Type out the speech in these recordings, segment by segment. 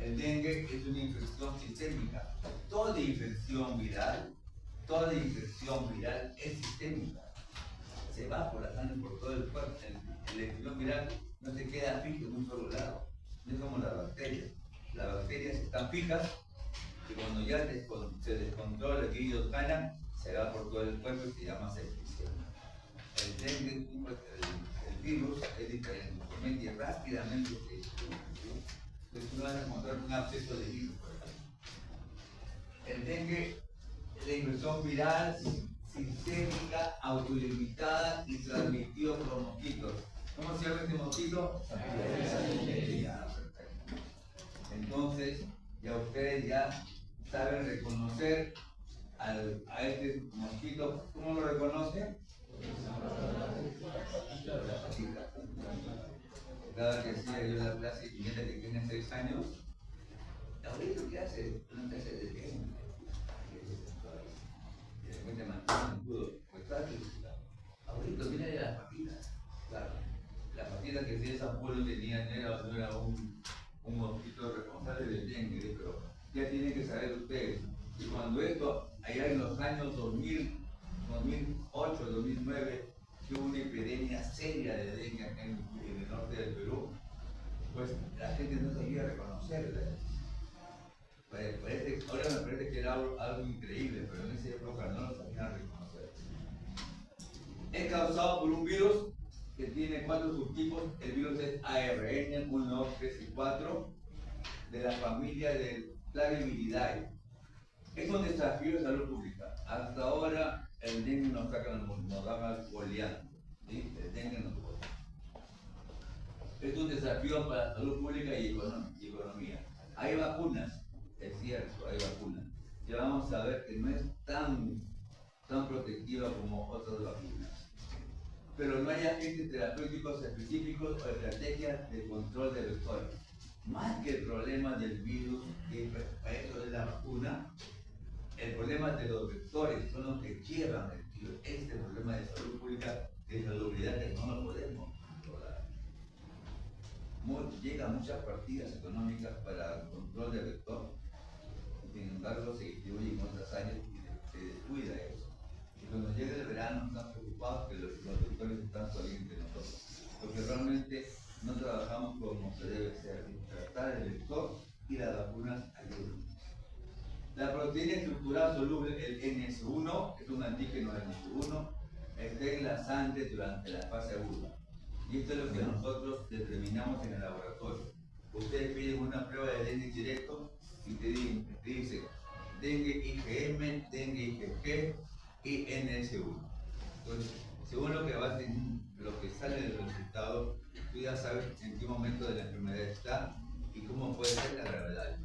El dengue es una infección sistémica. Toda infección viral es sistémica. Se va por la sangre, por todo el cuerpo. La infección viral no se queda fija en un solo lado. No es como las bacterias. Las bacterias están fijas y cuando ya se descontrola que ellos ganan, se va por todo el cuerpo y se llama septicemia. El dengue, el virus es diferente, y rápidamente se distribuye. Entonces no van a encontrar un absceso de virus, por ejemplo. El dengue es la infección viral sistémica, autolimitada y transmitida por mosquitos. ¿Cómo se llama este mosquito? Entonces, ya ustedes ya saben reconocer a este mosquito. ¿Cómo lo reconocen? Cada que hacía yo la clase y gente que tiene 6 años, ahorita ¿qué hace? Una clase de dengue. Y después te mantiene el escudo. Pues claro, ahorita viene de las patitas. Claro, las patitas que si esa pueblo tenían no era un mosquito responsable del dengue, pero ya tienen que saber ustedes. Y cuando esto, allá en los años 2000, 2008, 2009, que hubo una epidemia seria de dengue acá en el norte del Perú, pues la gente no sabía reconocerla. Ahora me parece que era algo increíble, pero en esa época no lo sabían reconocer. Es causado por un virus que tiene 4 subtipos. El virus es ARN 1, 2, 3 y 4 de la familia del Flaviviridae. Es un desafío de salud pública. Hasta ahora el dengue nos va goleando. ¿Sí? El dengue nos golea. Es un desafío para la salud pública y economía. Hay vacunas, es cierto, hay vacunas. Ya vamos a ver que no es tan protectiva como otras vacunas. Pero no hay agentes terapéuticos específicos o estrategias de control de vectores. Más que el problema del virus, que eso es la vacuna, el problema de los vectores son los que llevan el virus. Este problema de salud pública, de salubridad, que no lo podemos controlar. Llegan muchas partidas económicas para el control del vector, sin embargo se distribuyen en otras áreas y se descuida eso. Y cuando llega el verano están preocupados que los vectores están saliendo entre nosotros, porque realmente no trabajamos como se debe ser, tratar el vector y las vacunas ayudan. La proteína estructural soluble, el NS1, es un antígeno NS1, está en la sangre durante la fase aguda. Y esto es lo que nosotros determinamos en el laboratorio. Ustedes piden una prueba de dengue directo y te dice dengue IgM, dengue IgG y NS1. Entonces, según lo que sale del resultado, tú ya sabes en qué momento de la enfermedad está y cómo puede ser la gravedad.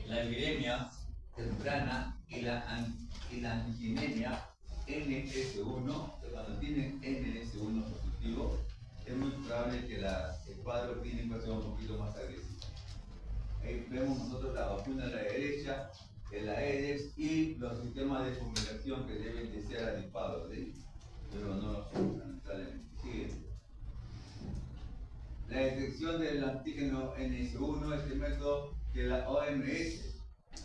La viremia temprana y la antiginemia NS1, cuando tienen NS1 positivo, es muy probable que el cuadro clínico sea un poquito más agresivo. Ahí vemos nosotros la vacuna a la derecha, el Aedes y los sistemas de fumigación que deben de ser adecuados, ¿sí? Pero no lo son, lamentablemente. Siguiente. La detección del antígeno NS1 es el método que la OMS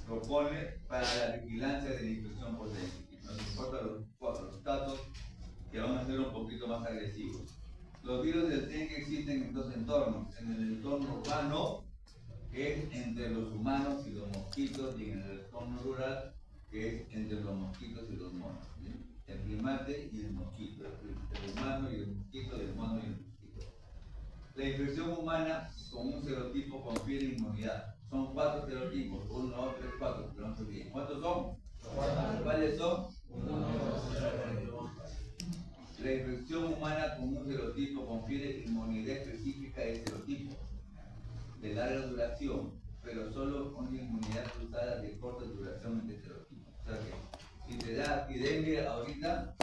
propone para la vigilancia de la infección por dengue. Nos importan los datos que van a ser un poquito más agresivos. Los virus del dengue existen en 2 entornos. En el entorno urbano, que es entre los humanos y los mosquitos, y en el entorno rural, que es entre los mosquitos y los monos. ¿Sí? El primate y el mosquito, el humano y el mosquito, el mono y el mosquito. La infección humana con un serotipo confiere inmunidad. Son 4 serotipos, 1, 2, 3, 4, pero no se olviden. ¿Cuántos son? ¿Cuáles son? 1, 2, 3, 4. La infección humana con un serotipo confiere inmunidad específica de serotipo, de larga duración, pero solo una inmunidad cruzada de corta duración entre serotipos. O sea que si te da dengue ahorita,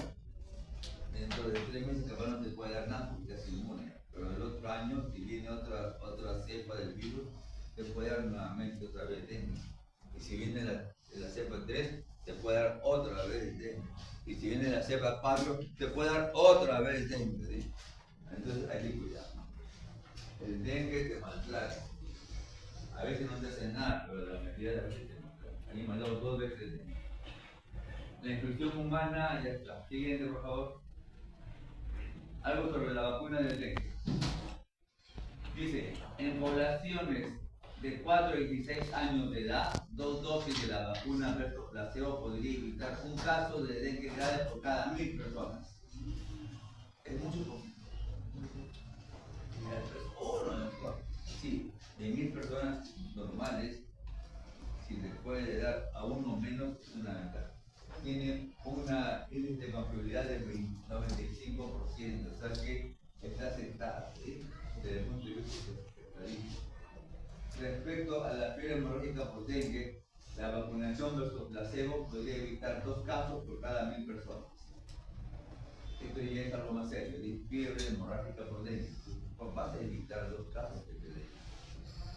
dentro de 3 meses capaz no te puede dar nada porque ya es inmune. Pero el otro año, si viene otra cepa del virus, te puede dar nuevamente otra vez dengue. Y si viene la cepa 3, te puede dar otra vez dengue. Y si viene la cepa 4, te puede dar otra vez dengue. ¿Sí? Entonces hay que cuidar. El dengue te maltrata. A veces no te hacen nada, pero la mayoría de las veces te maltratan. A mí me ha dado 2 veces el dengue. La inclusión humana, ya está. Siguiente, por favor. Algo sobre la vacuna del dengue. Dice, en poblaciones de 4 y 16 años de edad, 2 dosis de la vacuna versus placebo podría evitar un caso de dengue grave por cada 1000 personas. Es mucho poquito. Sí, de 1000 personas normales, si les puede dar a uno menos, es una ventaja. Tiene una índice de confiabilidad del 95%, o sea que está aceptada, ¿sí? Desde el punto de vista estadístico. Respecto a la fiebre hemorrágica por dengue, la vacunación versus placebo podría evitar 2 casos por cada 1000 personas. Esto ya es algo más serio, ¿sí? Fiebre hemorrágica por dengue. Vas a evitar 2 casos de dengue.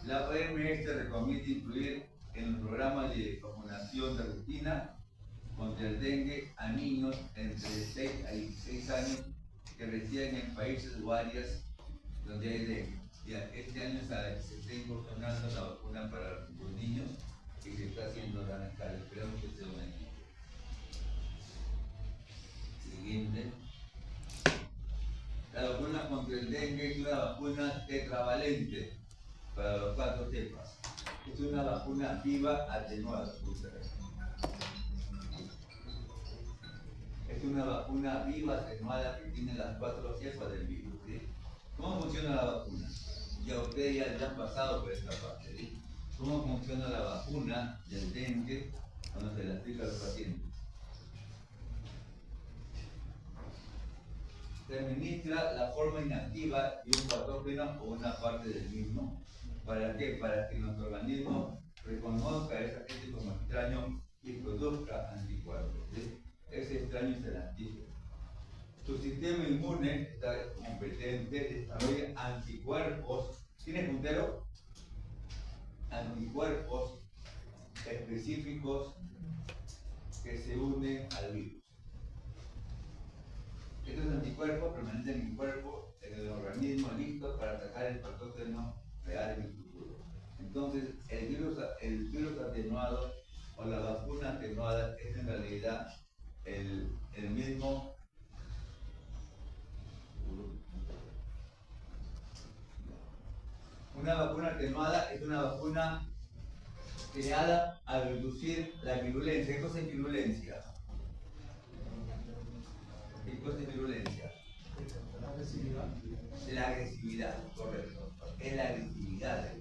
La OMS recomienda incluir en el programa de vacunación de rutina contra el dengue a niños entre 6 a 16 años que residen en países o áreas donde hay dengue. Ya, este año se está incursionando la vacuna para los niños y se está haciendo la escala. Esperamos que sea un año. Siguiente. La vacuna contra el dengue es una vacuna tetravalente para los 4 cepas. Es una vacuna viva atenuada. Es una vacuna viva atenuada que tiene las 4 cepas del virus. ¿Sí? ¿Cómo funciona la vacuna? Ya ustedes ya han pasado por esta parte. ¿Sí? ¿Cómo funciona la vacuna del dengue cuando se la explica a los pacientes? Se administra la forma inactiva de un patógeno o una parte del mismo. ¿Para qué? Para que nuestro organismo reconozca a esa gente como extraño y produzca anticuerpos. ¿Sí? Ese extraño es el antígeno. Tu sistema inmune está competente, desarrolla anticuerpos. ¿Tienes puntero? Anticuerpos específicos que se unen al virus. Estos anticuerpos permanecen en el cuerpo, en el organismo, listos para atacar el patógeno real en el futuro. Entonces, el virus atenuado o la vacuna atenuada es en realidad el mismo. Una vacuna atenuada es una vacuna creada a reducir la virulencia. ¿Qué cosa es virulencia? ¿Qué cosa es virulencia? La agresividad. La agresividad, correcto. Es la agresividad.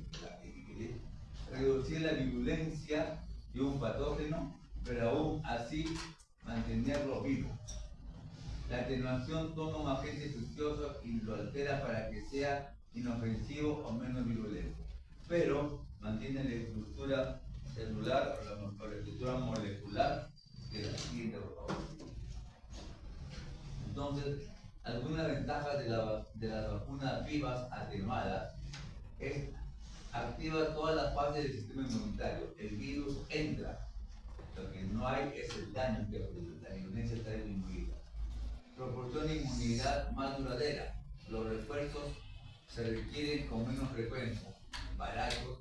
Reducir la virulencia de un patógeno, pero aún así mantenerlo vivo. La atenuación toma un agente infeccioso y lo altera para que sea inofensivo o menos virulento, pero mantiene la estructura celular o la estructura molecular de la siguiente, por favor. Entonces, algunas ventajas de las vacunas vivas atenuadas es activa todas las fases del sistema inmunitario. El virus entra, lo que no hay es el daño que produce, la virulencia está disminuida. Proporciona inmunidad más duradera. Los refuerzos se requieren con menos frecuencia, baratos,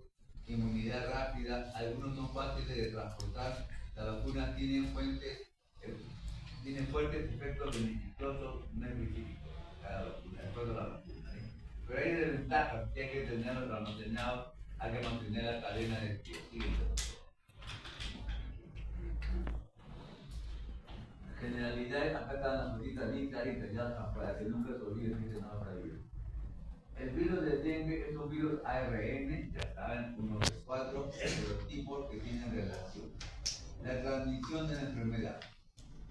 inmunidad rápida, algunos son fáciles de transportar. Las vacunas tienen fuertes efectos beneficiosos no específicos. Cada vacuna, después de la vacuna. Pero hay desventajas que hay que tenerlos almacenados, hay que mantener la cadena de frío. Generalidad, acá están las notitas bien claritas, ya para que nunca se olviden que no va a vivir. El virus de dengue es un virus ARN, ya saben, uno de los 4 serotipos que tienen relación. La transmisión de la enfermedad.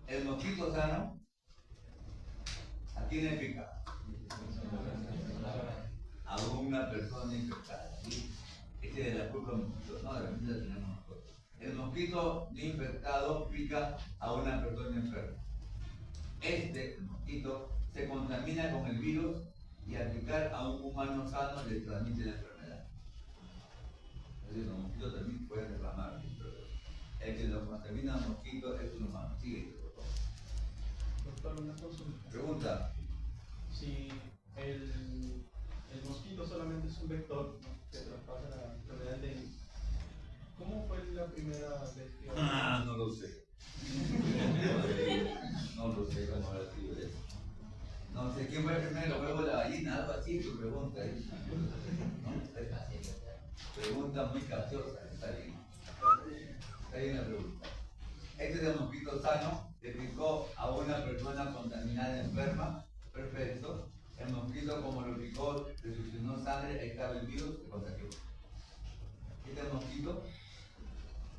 El mosquito sano, ¿a quién le pica? A una persona infectada. ¿Sí? Este es de la culpa del mosquito, no, de la misma tenemos nosotros. El mosquito no infectado pica a una persona enferma. El mosquito, se contamina con el virus y al picar a un humano sano le transmite la enfermedad. Es decir, los mosquitos también pueden derramar, pero el que lo contamina al mosquito es un humano. Sigue, por favor. Doctor, una consulta. Pregunta. Si el mosquito solamente es un vector, ¿no? la primera bestia? No lo sé. No lo sé cómo habrá sido eso. No sé quién fue el primero, el huevo o la gallina, algo así, tu pregunta. ¿No? Pregunta muy capciosa, está bien. Está bien la pregunta. Este de mosquito sano le picó a una persona contaminada enferma. Perfecto. El mosquito, como lo picó, le succionó sangre, ahí estaba el virus, se contagió. Este mosquito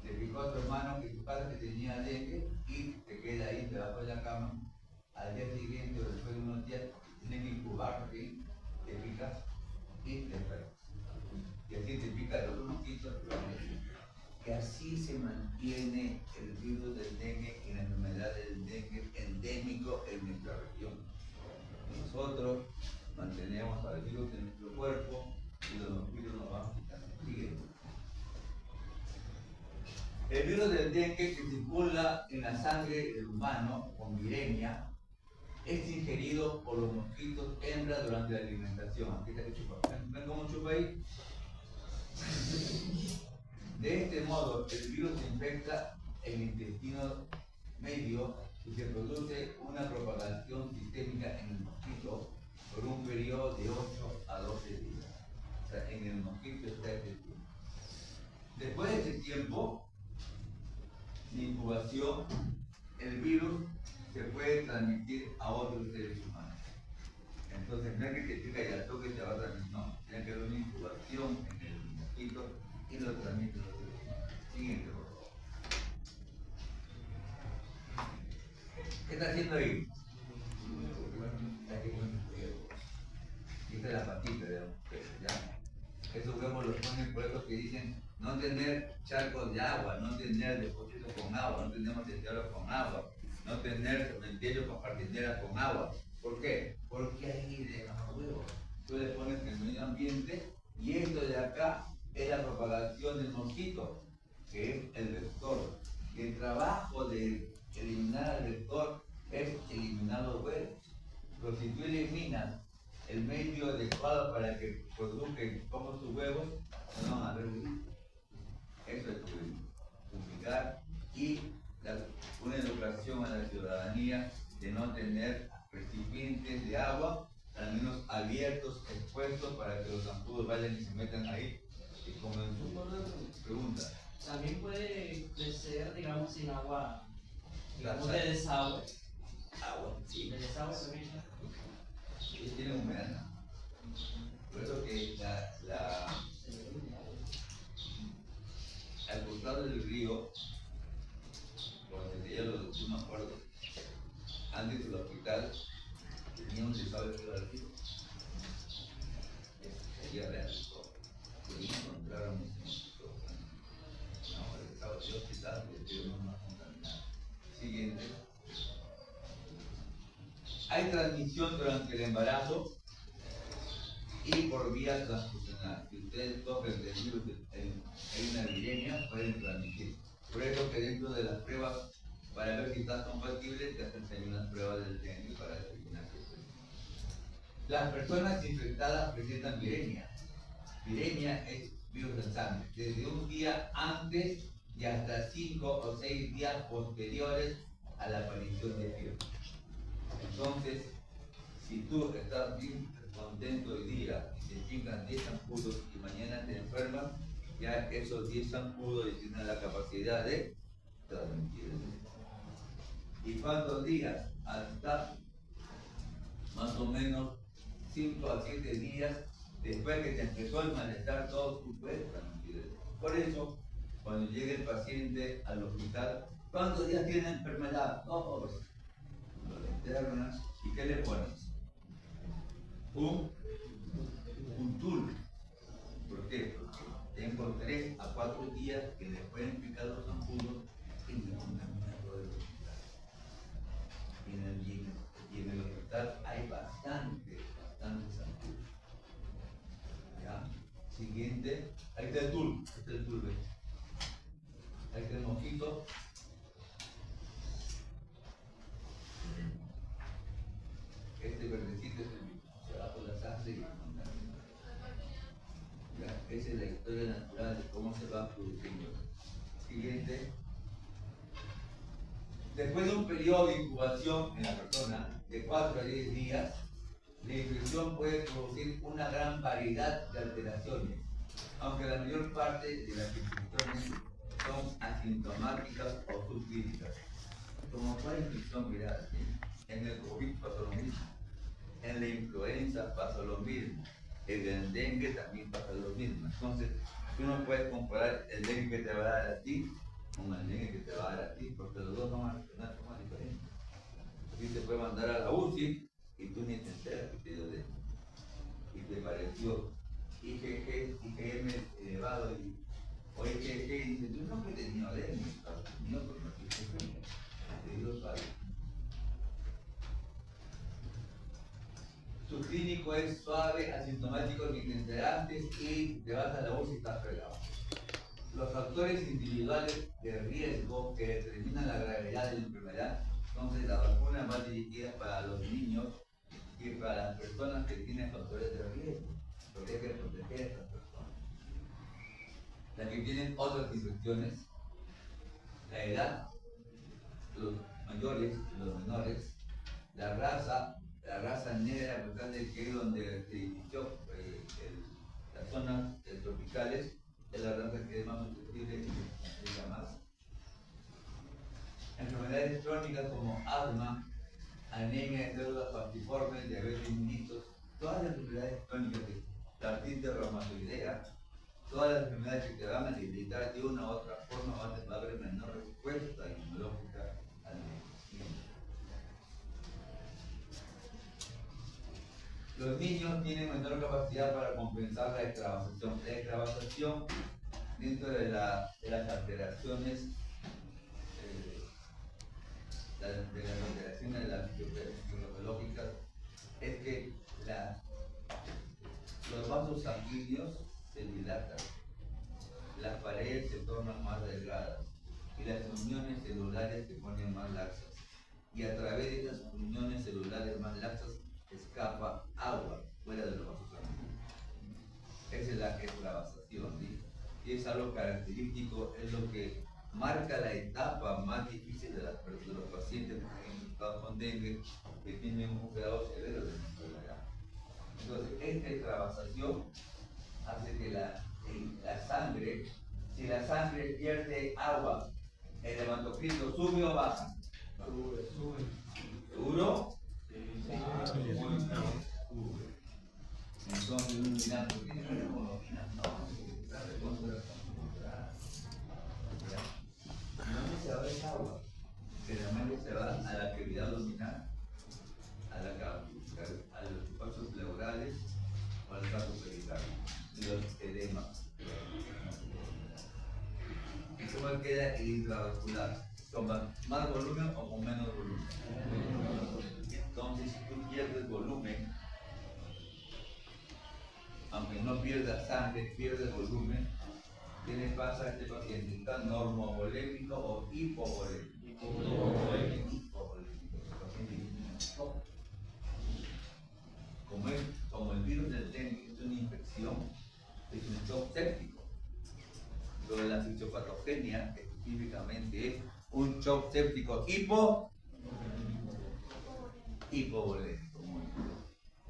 le picó a tu hermano que tu padre tenía dengue y te queda ahí debajo de la cama. Al día siguiente o después de unos días, tienes que incubar, ¿sí? Te pica y te enfermas. Y así te pica el otro mosquito, que así se mantiene el virus del dengue y la enfermedad del dengue endémico en nuestra región. Nosotros mantenemos al virus en nuestro cuerpo y los mosquitos nos van quitando. Siguiente. El virus del dengue que circula en la sangre del humano con viremia es ingerido por los mosquitos hembra durante la alimentación. Aquí está que chupa. ¿Ven cómo chupa ahí? De este modo, el virus infecta el intestino medio y se produce una propagación sistémica en el mosquito por un periodo de 8 a 12 días. O sea, en el mosquito está este tiempo. Después de ese tiempo de incubación, el virus se puede transmitir a otros seres humanos. Entonces, no es que te pica y al toque te va a transmitir, no. Tiene que haber una incubación en el mosquito y lo transmite a los seres humanos. Siguiente, por favor. ¿Qué está haciendo ahí? Está aquí con el huevo. Y esta es la patita de los peces, ¿ya? Esos huevos los ponen por eso que dicen no tener charcos de agua, no tener depósitos con agua, no tenemos teteros con agua, no tener cementerios con jardineras con agua. ¿Por qué? Porque ahí dejan los huevos. Tú le pones en el medio ambiente y esto de acá es la propagación del mosquito, que es el vector. Y el trabajo de eliminar al vector es eliminar los huevos. Pero si tú eliminas el medio adecuado para que produzcan como sus huevos, no van a haber huevos. Eso es publicar y una educación a la ciudadanía de no tener recipientes de agua, al menos abiertos, expuestos, para que los zancudos vayan y se metan ahí y comen su pregunta. También puede crecer, digamos, sin agua, digamos, La de desagüe. Agua, sí. De desagüe también. Ellos tienen humedad. Por eso que al costado del río, cuando se veía los dos, no me acuerdo, antes del hospital, tenía un desagüe que iba al río. Sería real. Y encontraron no, el desagüe del hospital, el río no más contaminado. Siguiente. Hay transmisión durante el embarazo y por vía transfusional. Si ustedes tocan el virus en una viremia, pueden transmitir. Por eso que dentro de las pruebas, para ver si estás compatible, te hacen unas pruebas del dengue para determinar que es. Las personas infectadas presentan viremia. Viremia es virus en sangre. Desde un día antes y hasta 5 o 6 días posteriores a la aparición de fiebre. Entonces, si tú estás bien contento hoy día y te pican 10 zancudos y mañana te enfermas, ya esos 10 zancudos tienen la capacidad de transmitir. ¿Y cuántos días? Hasta más o menos 5 a 7 días después que te empezó el malestar, todo tú puedes transmitir. Por eso, cuando llegue el paciente al hospital, ¿cuántos días tiene enfermedad? 2. Lo internas y ¿qué le pones? Un tul. ¿Por qué? Porque tengo 3 a 4 días que le pueden picar los zancudos y me contaminan todo el hospital. Y en el hospital hay bastantes zancudos. ¿Ya? Siguiente. Ahí está el tul. Ahí está el tul, ¿ves? Ahí está el mosquito. Este verdecito es el virus. Se va por la sangre y lo contamina. Esa es la historia natural de cómo se va produciendo. Siguiente. Después de un periodo de incubación en la persona de 4 a 10 días, la infección puede producir una gran variedad de alteraciones, aunque la mayor parte de las infecciones son asintomáticas o subclínicas. Como toda infección viral, en el COVID pasó lo mismo, en la influenza pasó lo mismo, en el dengue también pasa lo mismo. Entonces, tú no puedes comparar el dengue que te va a dar a ti con el dengue que te va a dar a ti, porque los dos van a reaccionar de forma diferente. Así te puede mandar a la UCI y tú ni te enteras que te dio dengue. Y te pareció IgM elevado y o IgG y dices, yo no he tenido dengue, mío por no te dio suave. Su clínico es suave, asintomático, ni te enterantes y te vas a la UCI y estás fregado. Los factores individuales de riesgo que determinan la gravedad de la enfermedad, entonces la vacuna va dirigida para los niños y para las personas que tienen factores de riesgo, porque hay que proteger a estas personas. Las que tienen otras infecciones, la edad, los mayores y los menores, la raza negra, a pesar de que es donde se inició las zonas tropicales, es la raza que es más susceptible de más. Enfermedades crónicas como asma, anemia de células falciformes, diabetes mellitus, todas las enfermedades crónicas, la artritis reumatoidea, todas las enfermedades que te van a debilitar de una u otra forma va a haber menor respuesta inmunológica al medicamento. Los niños tienen menor capacidad para compensar la extravasación. La extravasación dentro de las alteraciones de las fisiológicas es que los vasos sanguíneos se dilatan, las paredes se tornan más delgadas y las uniones celulares se ponen más laxas. Y a través de esas uniones celulares más laxas escapa agua fuera de los vasos sanguíneos. Esa es la extravasación, ¿sí? Y es algo característico, es lo que marca la etapa más difícil de los pacientes infectados con dengue que tienen un grado severo de enfermedad. Entonces, esta extravasación hace que la sangre, si la sangre pierde agua, el hematocrito sube o baja. Sube. ¿Seguro? Sí. Entonces, un mirando, ¿qué tiene que ver con los mirando? La respuesta ¿dónde se va esa agua? Generalmente se va a la cavidad abdominal, a los espacios pleurales o al trato peritoneal, los edemas. ¿Y cómo queda el intravascular? ¿Con más volumen o con menos volumen? Entonces, si tú pierdes volumen, aunque no pierdas sangre, pierdes volumen, ¿qué le pasa a este paciente? ¿Está normovolémico o hipovolémico? Hipovolémico. Como el virus del dengue es una infección, es un shock séptico. Lo de la fisiopatogenia específicamente es un shock séptico hipovolémico.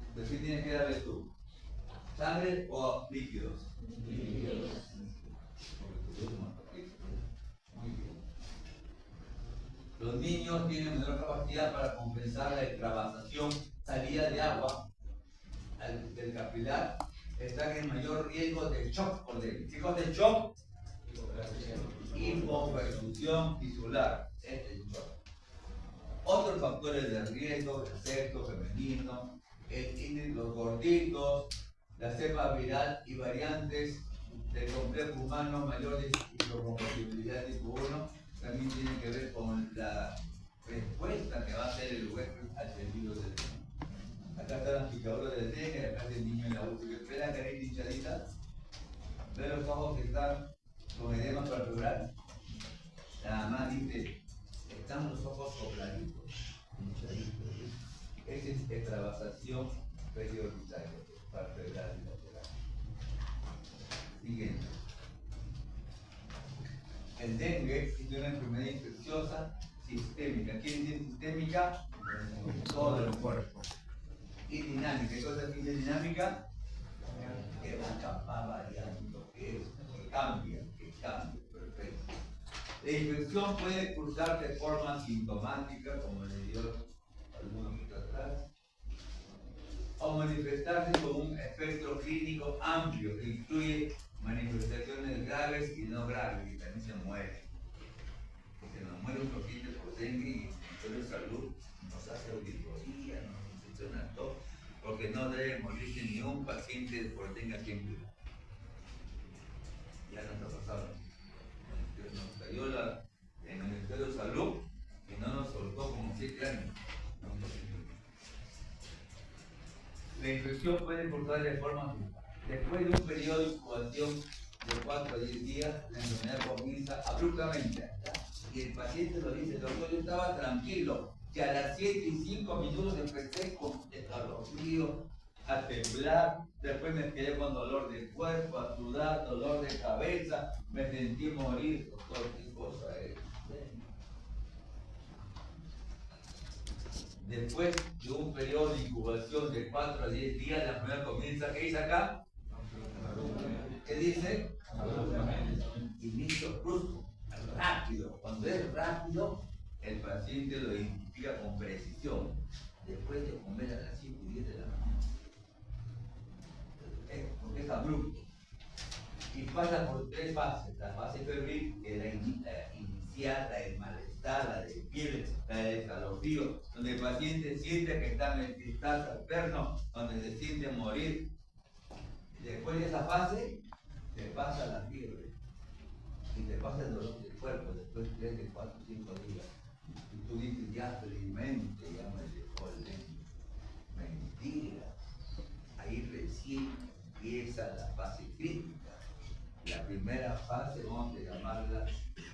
Entonces, ¿qué tienes que darle tú? ¿Sangre o líquidos? Líquidos. Muy bien. Los niños tienen menor capacidad para compensar la extravasación, salida de agua del capilar, están en mayor riesgo de shock por dengue. ¿Qué cosa es shock? Hipoperfusión tisular. Este es el shock. Otros factores de riesgo, el sexo femenino, los gorditos, la cepa viral y variantes del complejo humano mayores y con posibilidad tipo 1 también tienen que ver con la respuesta que va a hacer el huésped al sentido del dengue. Acá están las picaduras del dengue, acá está el niño en la UCI. ¿Ve la carita hinchadita? ¿Ve los ojos que están con edema palpebral? La mamá dice, están los ojos sopladitos, hinchaditos. Esa es extravasación perioritaria, palpebral y lateral. Siguiente. El dengue de una enfermedad infecciosa sistémica. ¿Quién dice sistémica? Todo el cuerpo. Y dinámica. ¿Qué cosa dice dinámica? Que va variando, que cambia, perfecto. La infección puede cursar de forma sintomática, como le dio algunos minutos atrás, o manifestarse con un espectro clínico amplio que incluye manifestaciones graves y no graves, y también se muere. Se nos muere un poquito por dengue y el Ministerio de Salud nos hace auditoría, nos inspecciona todo, porque no debe morirse ni un paciente por dengue siempre. Ya nos ha pasado. Nos cayó en el Ministerio de Salud y no nos soltó como 7 años. La infección puede cursar de forma después de un periodo de incubación de 4 a 10 días, la enfermedad comienza abruptamente. Y el paciente lo dice: doctor, yo estaba tranquilo, que a las 7 y 5 minutos empecé con escalofrío, a temblar, después me quedé con dolor de cuerpo, a sudar, dolor de cabeza, me sentí morir, doctor, qué cosa es. Después de un periodo de incubación de 4 a 10 días, la enfermedad comienza, ¿qué dice acá? ¿Qué dice? Inicio brusco, rápido. Cuando es rápido, el paciente lo identifica con precisión. Después de comer a las 5 y 10 de la mañana. Porque es abrupto. Y pasa por 3 fases. La fase febril, que es la inicial, la del malestar, la de fiebre, la del escalofrío, donde el paciente siente que está enfermo, donde se siente morir. Después de esa fase, te pasa la fiebre y te pasa el dolor del cuerpo después de 4 o 5 días. Y tú dices: ya felizmente ya me dejó el dengue. Mentira. Ahí recién empieza la fase crítica. La primera fase, vamos a llamarla,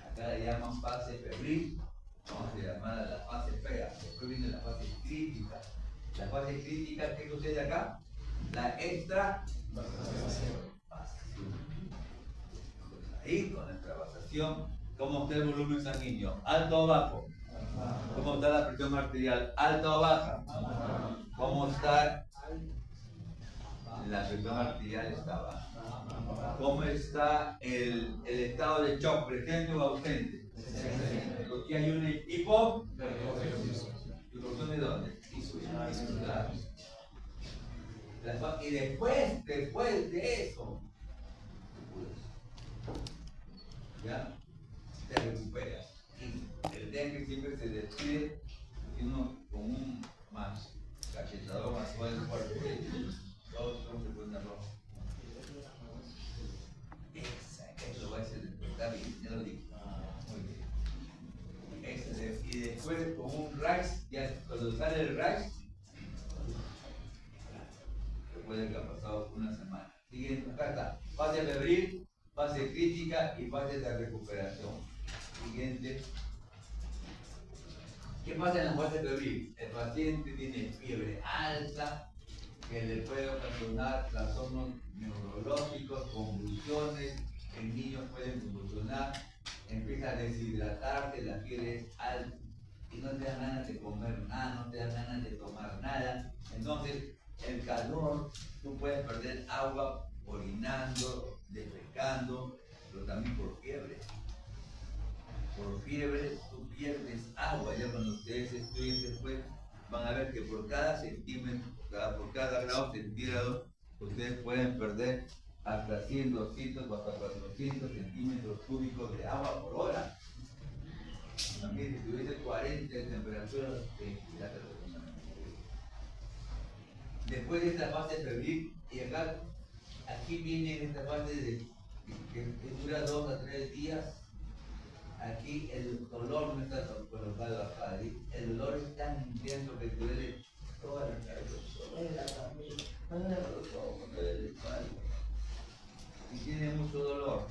acá la llaman fase febril, vamos a llamarla la fase fea. Después viene la fase crítica. La fase crítica, ¿qué sucede acá? La extra ahí con nuestra vasación, ¿cómo está el volumen sanguíneo? ¿Alto o bajo? ¿Cómo está la presión arterial? ¿Alta o baja? ¿Cómo está? La presión arterial está baja. ¿Cómo está el estado de shock? ¿Presente o ausente? Porque hay un hipo. ¿Hipotensión de dónde? Y después de eso, ya te recuperas. Y el dengue siempre se despide con un más cachetador más suave del cuerpo. Todos se ponen rojo. Eso va a ser despertar y ya lo dije. Muy bien. Y después con un rash, ya cuando sale el rash, que puede que ha pasado una semana. Siguiente, acá está. Fase febril, fase crítica y fase de recuperación. Siguiente. ¿Qué pasa en la fase febril? El paciente tiene fiebre alta, que le puede ocasionar trastornos neurológicos, convulsiones, en niños pueden convulsionar, empieza a deshidratarse, la fiebre es alta y no te dan ganas de comer nada, no te dan ganas de tomar nada. Entonces, el calor, tú puedes perder agua orinando, defecando, pero también por fiebre. Por fiebre, tú pierdes agua. Ya cuando ustedes estudien después, van a ver que por cada centímetro, por cada grado centígrado, ustedes pueden perder hasta 100, 200 o hasta 400 centímetros cúbicos de agua por hora. También si tuviese 40 de temperatura, ya te lo recomiendo. Después de esta fase febril, y acá, aquí viene esta fase que dura 2 a 3 días. Aquí el dolor no está colocado acá, el dolor es tan intenso que duele toda la cabeza, duele la cabeza, duele los ojos, duele la espalda. Y tiene mucho dolor,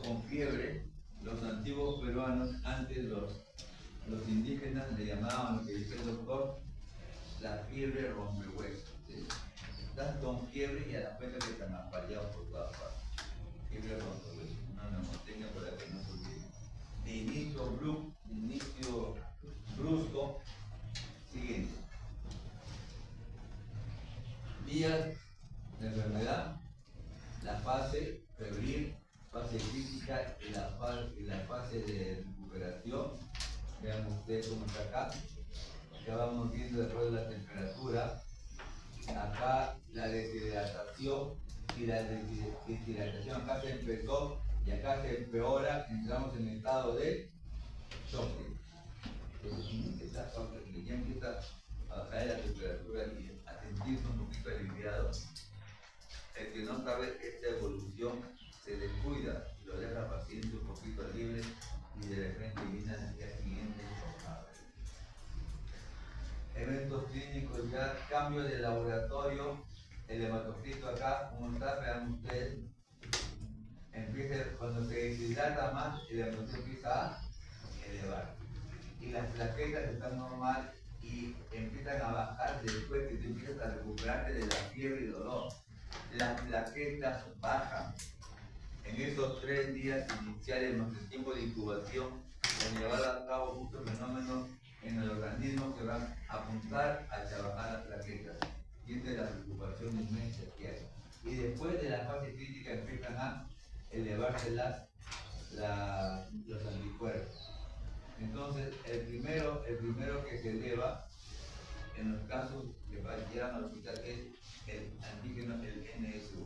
con fiebre. Los antiguos peruanos, antes los indígenas le llamaban, lo que dice el doctor, la fiebre rompehuesos. ¿Sí? Estás con fiebre y a la fecha que están apallados por todas partes. Fiebre rompehuesos, una neumonía para que no se olvide. de inicio brusco, siguiente. Días de enfermedad, la fase febril, fase crítica y la fase de recuperación. Vean ustedes cómo está acá. Ya vamos viendo después de la temperatura. Acá la deshidratación y la deshidratación acá se empezó y acá se empeora, entramos en estado de shock. Entonces ya empieza a bajar la temperatura y a sentirse un poquito aliviado. El que no sabe esta evolución se descuida y lo deja paciente un poquito libre y de repente viene al día siguiente chocado. Eventos clínicos ya, cambio de laboratorio, el hematocrito acá, como está, vean ustedes, empieza, cuando se deshidrata más, el hematocrito empieza a elevar. Y las plaquetas están normal y empiezan a bajar después que tú empiezas a recuperarte de la fiebre y dolor. Las plaquetas bajan. En esos 3 días iniciales, nuestro tiempo de incubación, se llevar a cabo muchos fenómenos en el organismo que van a apuntar a trabajar las plaquetas. Y esta es la preocupación inmensa que hay. Y después de la fase crítica empiezan a elevarse los anticuerpos. Entonces, el primero que se eleva, en los casos que llegan al hospital, es el antígeno, el NS1.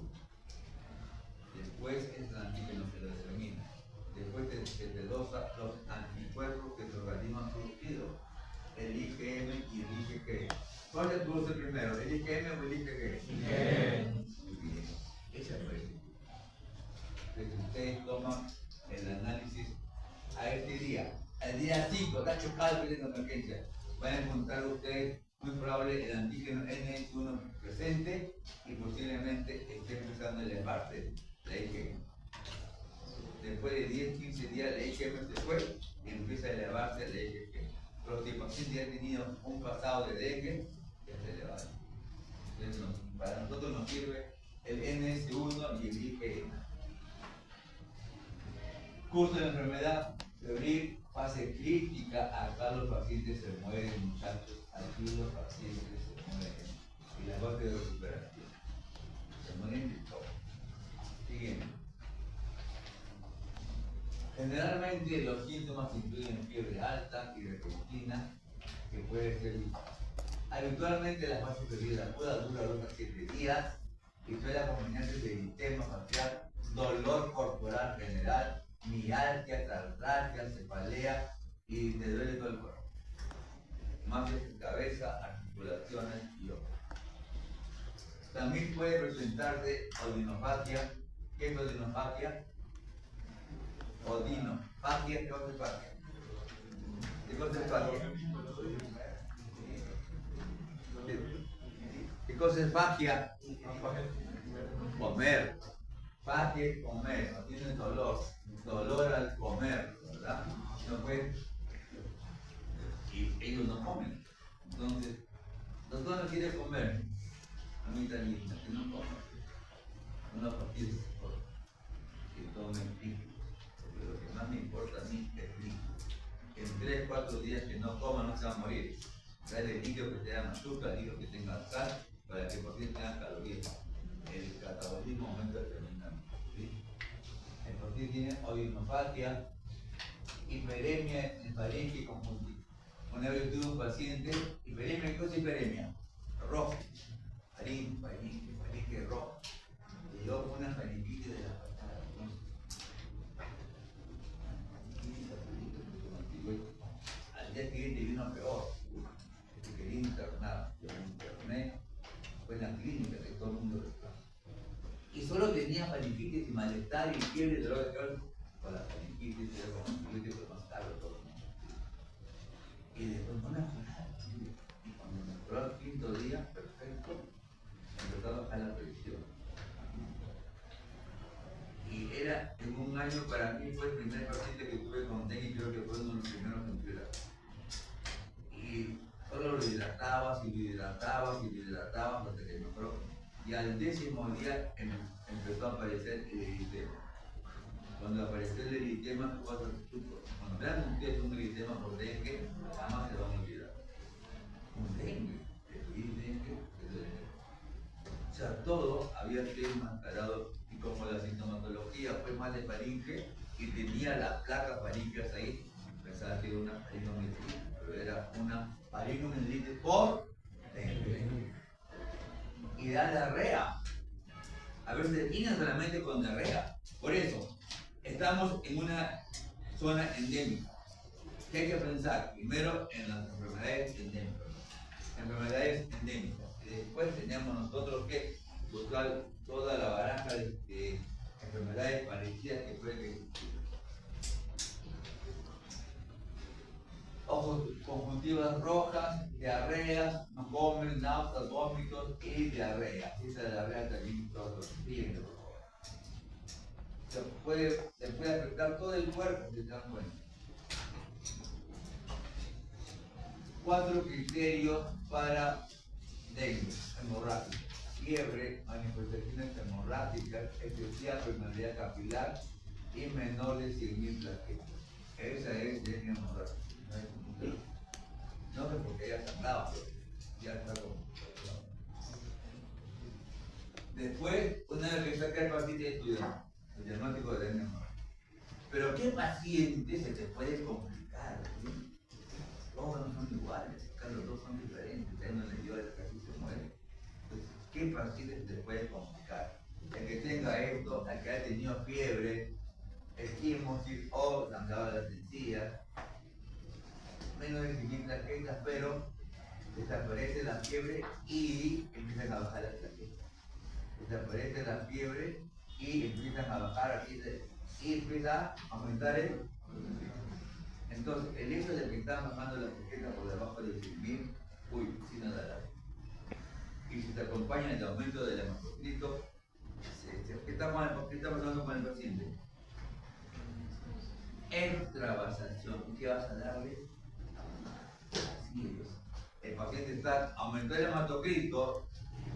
Después es el antígeno que lo determina. Después se desglosa los anticuerpos que su organismo ha producido, el IgM y el IgG. ¿Cuál se produce primero, el IgM o el IgG? IgM. Muy bien, esa es la diferencia. Entonces ustedes toman el análisis a este día. El día 5, está chocado el de emergencia. Van a encontrar ustedes muy probable el antígeno NS1 presente y posiblemente esté empezando a elevarse la IgM. Después de 10-15 días la IgM se fue y empieza a elevarse la IgG. Pero si el paciente ha tenido un pasado de dengue, ya se eleva. Entonces, para nosotros nos sirve el NS1 y el IgM. Curso de la enfermedad febril, fase crítica, acá los pacientes se mueren, muchachos, aquí los pacientes se mueren. Y la fase de recuperación, se mueren de todo. Siguiente. Generalmente los síntomas incluyen fiebre alta y repentina, que puede ser. Habitualmente la fase febril aguda dura 2 a 7 días y suele acompañarse de edema facial, dolor corporal general, mialgia, artralgia, cefalea y te duele todo el cuerpo. Mafias en cabeza, articulaciones y ojos. También puede presentarse odinofagia. ¿Qué es odinofagia? Odinofagia, ¿qué cosa es fagia? ¿Qué cosa es fagia? ¿Qué cosa es fagia? Comer. Fagia es comer, no tiene dolor. Dolor al comer, ¿verdad? No puede. Y ellos no comen. Entonces, doctor no quiere comer. A mí también, que no coma. Una partida que tomen líquido. Porque lo que más me importa a mí es líquido. En 3-4 días que no coma no se va a morir. Dale líquido que tenga azúcar, líquido que tenga sal, para que por fin tenga calorías. El catabolismo aumenta tremendamente. ¿Sí? El portil tiene odinofagia, hiperemia en faringe y conjuntivitis. Una vez tuve un paciente, hiperemia, ¿qué cosa es hiperemia? Rojo. Faringe rojo. Y yo con una faringitis de la patada. Al día siguiente vino peor. Quería internar. Yo me interné. Fue en la clínica que todo el mundo lo está. Y solo tenía faringitis y malestar y fiebre y dolor de cabeza. Con la faringitis era como un político más caro todo el mundo. Y después no mejoraba. Y cuando mejoró al 5.º día, perfecto, empezó a bajar la presión. Y era, en un año para mí fue el primer paciente que tuve con dengue y creo que fue uno de los primeros en empeorar. Y solo lo hidratabas hasta que mejoró. Y al 10.º día empezó a aparecer el eritema. Cuando apareció el eritema, cuando vean ustedes un eritema por dengue, jamás se van a olvidar. Un dengue, el dengue. O sea, todo había sido enmascarado, y como la sintomatología fue más de faringe y tenía las placas faringeas ahí, pensaba que era una faringomielitis, pero era una faringomielitis por dengue. Y da diarrea. A veces terminan solamente con diarrea. Por eso, estamos en una zona endémica. ¿Qué hay que pensar? Primero en las enfermedades endémicas. Enfermedades endémicas. Y después tenemos nosotros que buscar toda la baraja de enfermedades parecidas que pueden existir. Ojos, conjuntivas rojas, diarreas, no comen, náuseas, vómitos y diarrea. Esa diarrea también todos los días. Se puede afectar todo el cuerpo, si se dan cuenta. 4 criterios para dengue, hemorrágica. Fiebre, manifestaciones hemorrágicas, especial permeabilidad capilar y menor de 100.000 plaquetas. Esa es dengue hemorrágica. No sé por qué ya sangraba, pero ya está como. Después, una vez que saca el paciente, estudiamos el diagnóstico de dengue hemorrágica. Pero ¿qué paciente se te puede complicar? ¿Sí? Todos no son iguales, los dos son diferentes, uno le dio el casi se muere. Entonces, ¿qué paciente se te puede complicar? El que tenga esto, el que haya tenido fiebre, esquimosis o sangrado de las encías, menos de 100.000 plaquetas, pero desaparece la fiebre y empiezan a bajar las plaquetas. Desaparece la fiebre y empiezan a bajar aquí y empieza a aumentar el. Entonces, el hecho de que están bajando la plaqueta por debajo de 100.000, sí no da la. Y si te acompaña el aumento del hematocrito, ¿qué está pasando con el paciente? Extravasación. ¿Qué vas a darle? Así es. El paciente aumentó el hematocrito,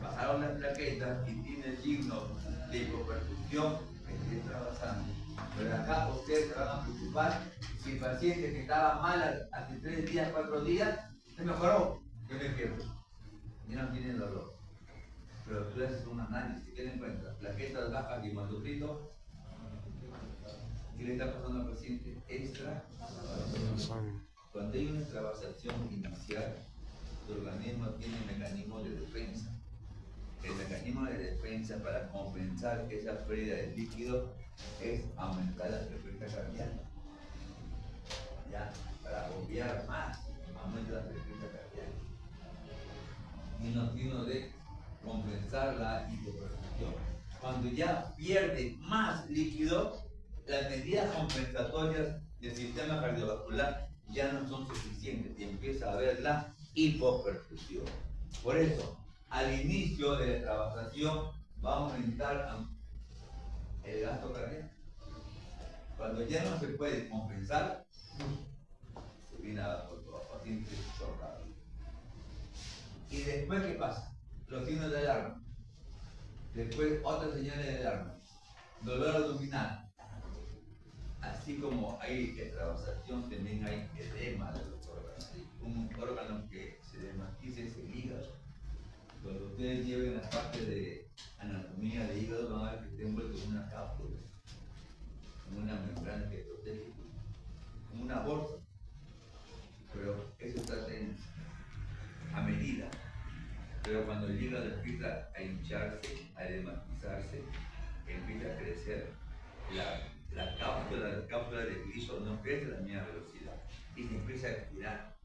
bajaron las plaquetas y tiene el signo de hipoperfusión que está extravasando. Pero acá ustedes se van a preocupar si el paciente que estaba mal hace 3 días, 4 días, se mejoró. ¿Qué le quiero? Ya no tiene dolor. Pero tú haces un análisis, ¿qué le encuentras? Plaquetas bajas y hematocrito. ¿Qué le está pasando al paciente? Extra. Cuando hay una extravasación inicial, tu organismo tiene mecanismos de defensa. El mecanismo de defensa para compensar esa pérdida de líquido es aumentar la frecuencia cardíaca. Ya, para bombear más, aumenta la frecuencia cardíaca. Y no tiene de compensar la hipoperfusión. Cuando ya pierde más líquido, las medidas compensatorias del sistema cardiovascular ya no son suficientes y empieza a haber la hipoperfusión. Por eso, al inicio de la extravasación va a aumentar el gasto cardíaco. Cuando ya no se puede compensar, se viene abajo todo, paciente chocado. ¿Y después qué pasa? Los signos de alarma. Después otras señales de alarma. Dolor abdominal. Así como hay extravasación, también hay edema de los órganos. Un órgano que se desmastiza es el hígado. Cuando ustedes lleven la parte de anatomía de hígado, van a ver que está envuelto en una cápsula, en una membrana que protege, como una bolsa. Pero eso está a medida. Pero cuando el hígado empieza a hincharse, a desmastizarse, empieza a crecer la cápsula de gliso no crece a la misma velocidad y se empieza a estirar.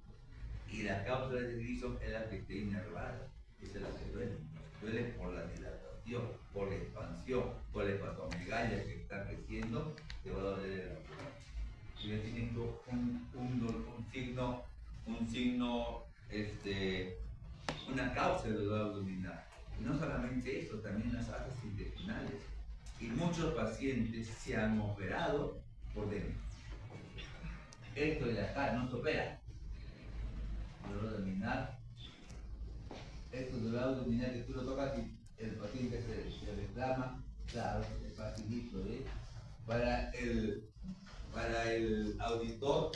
Y la cápsula de gliso es la que está inervada, esa es la que duele. Duele por la dilatación, por la expansión, por la hepatomegalia que está creciendo, te va a doler el abdomen. Si yo tengo un signo, una causa de dolor abdominal. Y no solamente eso, también las asas intestinales. Y muchos pacientes se han operado por dengue. Esto de acá no se opera. Dolor abdominal. Esto dolor abdominal que tú lo tocas y el paciente se reclama. Claro, es facilito, ¿eh? Para el auditor,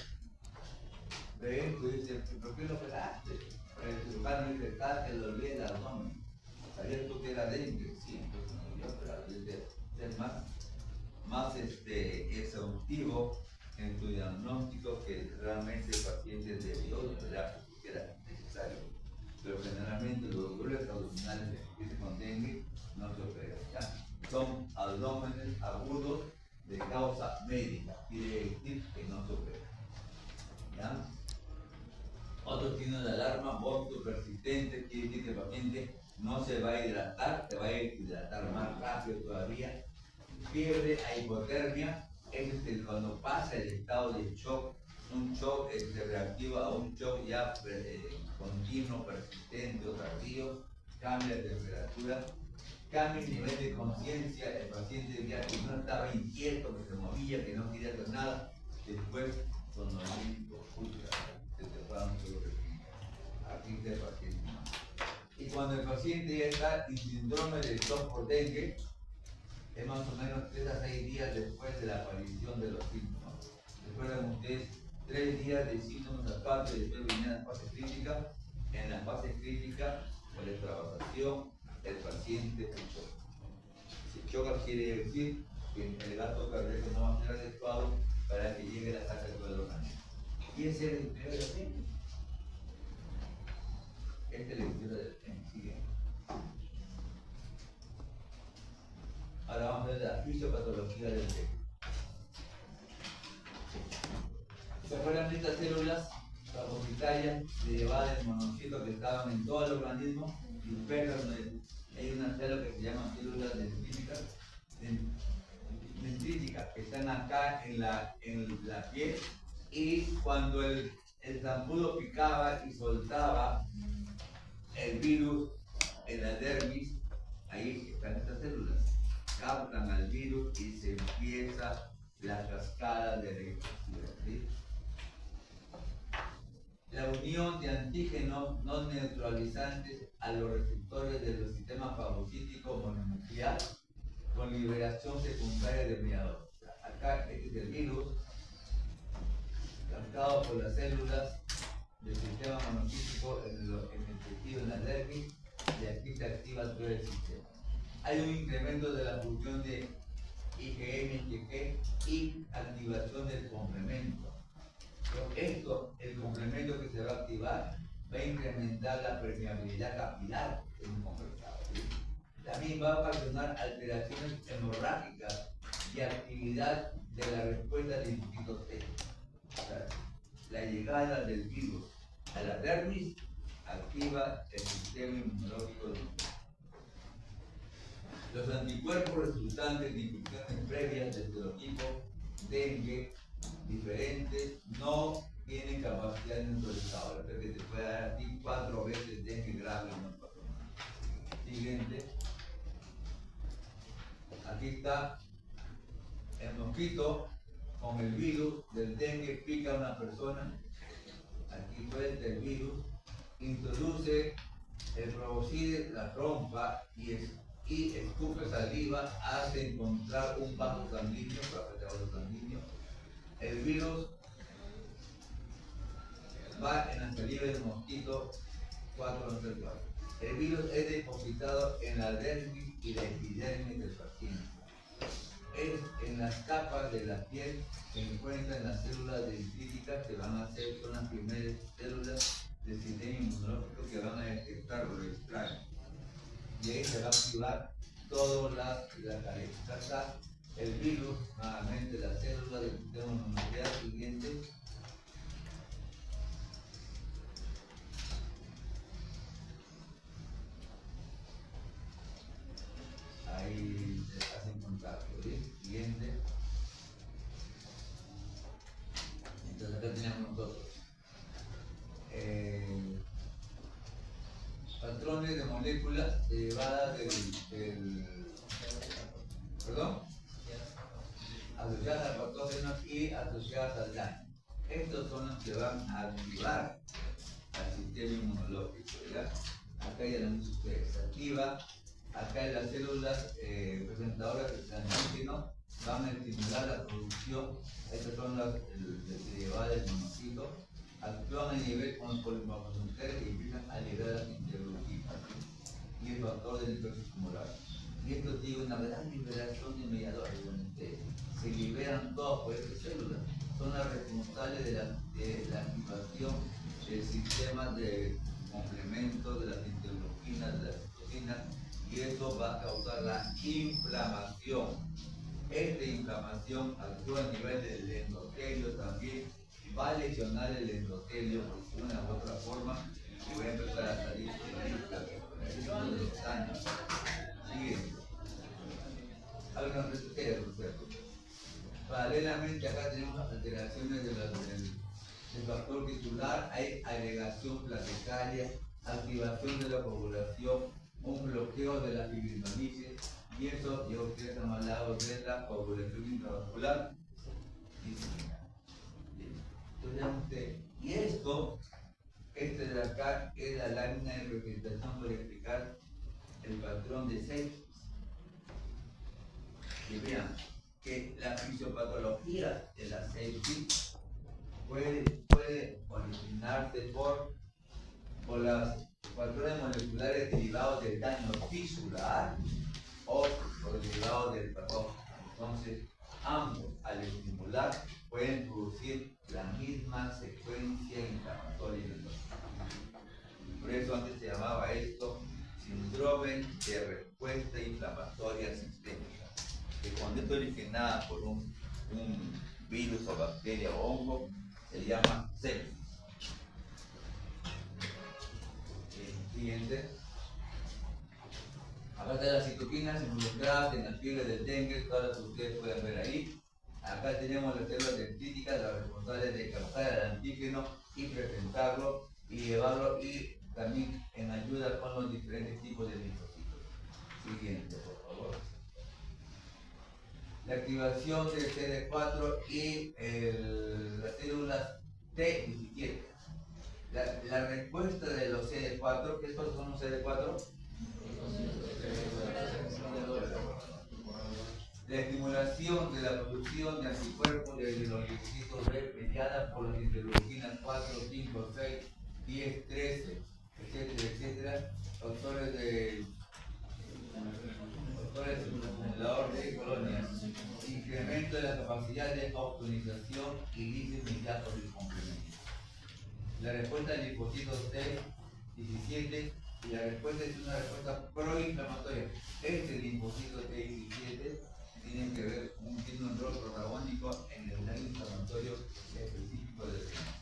ve, tú dices, ¿por qué lo operaste? Para el cirujano dice, te lo olvidé el abdomen. ¿Sabías tú que era dengue? Sí, entonces no, yo, pero es más exhaustivo en tu diagnóstico que realmente el paciente debió operar porque era necesario. Pero generalmente los dolores abdominales que se con dengue no se operan, ¿ya? Son abdómenes agudos de causa médica, quiere decir que no se operan, ¿ya? Otro signo de alarma, vómito persistente, quiere decir que el paciente no se va a hidratar, se va a hidratar más rápido todavía. Fiebre a hipotermia, es cuando pasa el estado de shock, un shock se reactiva a un shock ya continuo, persistente o tardío, cambia de temperatura, cambia el nivel de conciencia, el paciente ya que no estaba inquieto, que se movía, que no quería hacer nada, después somnoliento, se te fueron todos los aquí está el paciente. Y cuando el paciente ya está en síndrome de shock por dengue, es más o menos 3 a 6 días después de la aparición de los síntomas. Recuerden ustedes, 3 días de síntomas aparte y después venía la fase crítica. En la fase crítica, por extravasación, el paciente se choca. Si choca quiere decir que el gasto cardíaco no va a ser adecuado para que llegue la saca de todo el organismo. Y ese es el interior del dengue. Esta es la historia del dengue. Sigue. Ahora vamos a ver la fisiopatología del dengue. ¿Se acuerdan de estas células fagocitarias derivadas del monocito que estaban en todo el organismo? Dispersas, hay una célula que se llama células dendríticas, que están acá en la piel, y cuando el zancudo picaba y soltaba el virus en la dermis, ahí están estas células. Captan al virus y se empieza la cascada de electricidad, ¿sí? La unión de antígenos no neutralizantes a los receptores del sistema fagocítico mononuclear con liberación secundaria de mediadores. Acá este es el virus captado por las células del sistema monocítico en el tejido, en la dermis, y aquí se activa todo el sistema. Hay un incremento de la función de IgM, IgG y activación del complemento. Pero el complemento que se va a activar, va a incrementar la permeabilidad capilar en un conversado. ¿Sí? También va a ocasionar alteraciones hemorrágicas y actividad de la respuesta del linfocito T. O sea, la llegada del virus a la dermis activa el sistema inmunológico del cuerpo. Los anticuerpos resultantes de infecciones previas de serotipo dengue diferentes no tienen capacidad de neutralizadora, pero que te puede dar a ti 4 veces dengue grave en una persona. Siguiente. Aquí está el mosquito con el virus del dengue, pica a una persona. Aquí suelta el virus, introduce el proboscis, la trompa y escupe saliva, hace encontrar un vaso sanguíneo, el virus va en la saliva del mosquito 4 del 4. El virus es depositado en la dermis y la epidermis del paciente. Es en las capas de la piel que se encuentran las células dendríticas que van a ser, son las primeras células del sistema inmunológico que van a detectar lo extraño. Y ahí se va a activar todas las carencias. Acá el virus, nuevamente la célula del sistema inmunológico siguiente. Ahí se hacen contacto, ¿sí? Siguiente. Entonces acá tenemos nosotros patrones de moléculas derivadas perdón, asociadas al patógeno y asociadas al daño. Estos son los que van a activar al sistema inmunológico, ¿ya? Acá ya lo han visto ustedes, se activa. Acá en las células presentadoras de antígenos van a estimular la producción. Estas son las derivadas del monocito. Actúan a nivel con polimorfosintéricos que implican a liberar las interleuquinas y el factor de necrosis tumoral. Y esto tiene una gran liberación de mediadores. Se liberan todas por estas células. Son las responsables de la activación del sistema de complemento de las interleuquinas, de las citocinas, y eso va a causar la inflamación. Esta inflamación actúa a nivel del endotelio también, y va a lesionar el endotelio de una u otra forma, y va a empezar a salir de los daños. Siguiente. Algo no se paralelamente acá tenemos alteraciones del factor tisular, hay agregación plaquetaria, activación de la coagulación, un bloqueo de la fibrinolisis, y eso ya ustedes han hablado de la coagulación intravascular. Y esto, este de acá es la lámina de representación para explicar el patrón de sepsis. Y vean que la fisiopatología de la sepsis puede originarse por los patrones moleculares derivados del daño tisular o por derivados del patógeno. Entonces, ambos al estimular pueden producir la misma secuencia inflamatoria. Por eso antes se llamaba esto síndrome de respuesta inflamatoria sistémica, que cuando es originada por un virus o bacteria o hongo, se llama sepsis. Siguiente. Acá están las citoquinas involucradas en la fiebre del dengue, todas las que ustedes pueden ver ahí. Acá tenemos las células dendríticas, las responsables de captar el antígeno y presentarlo y llevarlo, y también en ayuda con los diferentes tipos de linfocitos. Siguiente, por favor. La activación del CD4 y las células T17. La respuesta de los CD4, ¿qué cosas son los CD4? La estimulación de la producción de anticuerpos de los linfocitos B mediada por las interleuquinas 4, 5, 6, 10, 13, etcétera, etcétera, factores de acumulador de colonias, incremento de la capacidad de optimización y líquido inmediato del complemento. La respuesta del linfocito T17, y la respuesta es una respuesta proinflamatoria. Este linfocito T17 tiene que ver, tiene un rol protagónico en el daño inflamatorio específico del riñón.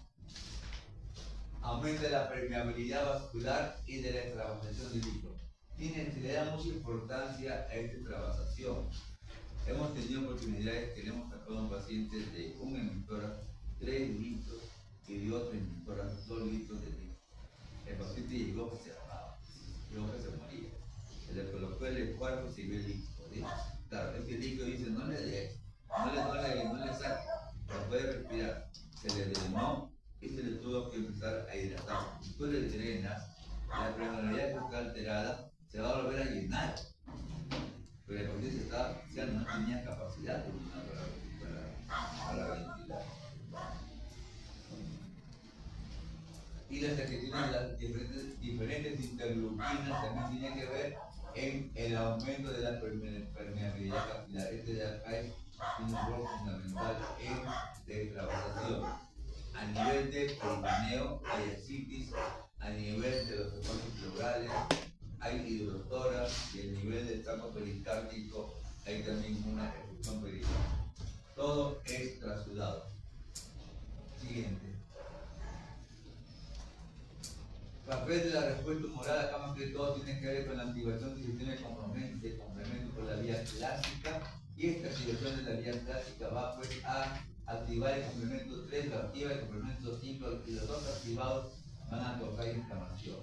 Aumenta la permeabilidad vascular y de la extravasación de líquido. Se le da mucha importancia a esta extravasación. Hemos tenido oportunidades que le hemos sacado a un paciente de un emisora 3 litros y de otro emisora 2 litros de líquido. El paciente llegó que se ahogaba, llegó que se moría. Se le colocó el cuarto y se vio el líquido. ¿Sí? Claro, este líquido dice, no le saque, no puede respirar. Se le drenó y se le tuvo que empezar a hidratar. Después le drenas, la permeabilidad que está alterada se va a volver a llenar. Pero el paciente ya no tenía capacidad para ventilar. Y las secreciones de las diferentes interleuquinas también tienen que ver en el aumento de la permeabilidad capilar. Este de acá tiene un rol fundamental en degradación. A nivel de peritoneo hay ascitis, a nivel de los espacios pleurales hay hidrotora, y a nivel del saco peristáltico hay también una efección peristáltica. Todo es trasudado. Siguiente. Papel de la respuesta humoral, acá más que todo tiene que ver con la activación del sistema de complemento por la vía clásica, y esta activación de la vía clásica va pues a activar el complemento 3, lo activa el complemento 5, y los dos activados van a causar inflamación.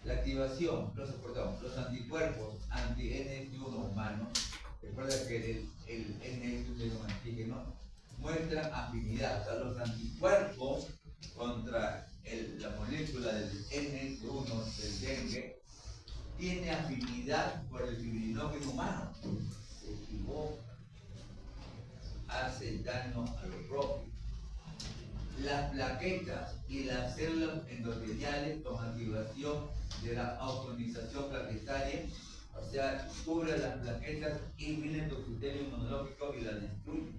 La activación, los anticuerpos anti-NS1 humanos, recuerda que el NS1 es un antígeno, muestran afinidad. O sea, los anticuerpos contra la molécula del NS1 del dengue tiene afinidad por el fibrinógeno humano. Se equivoca. daño a lo propio. Las plaquetas y las células endoteliales con activación de la automatización plaquetaria, o sea, cubre las plaquetas y viene el endotelium inmunológico y las destruye.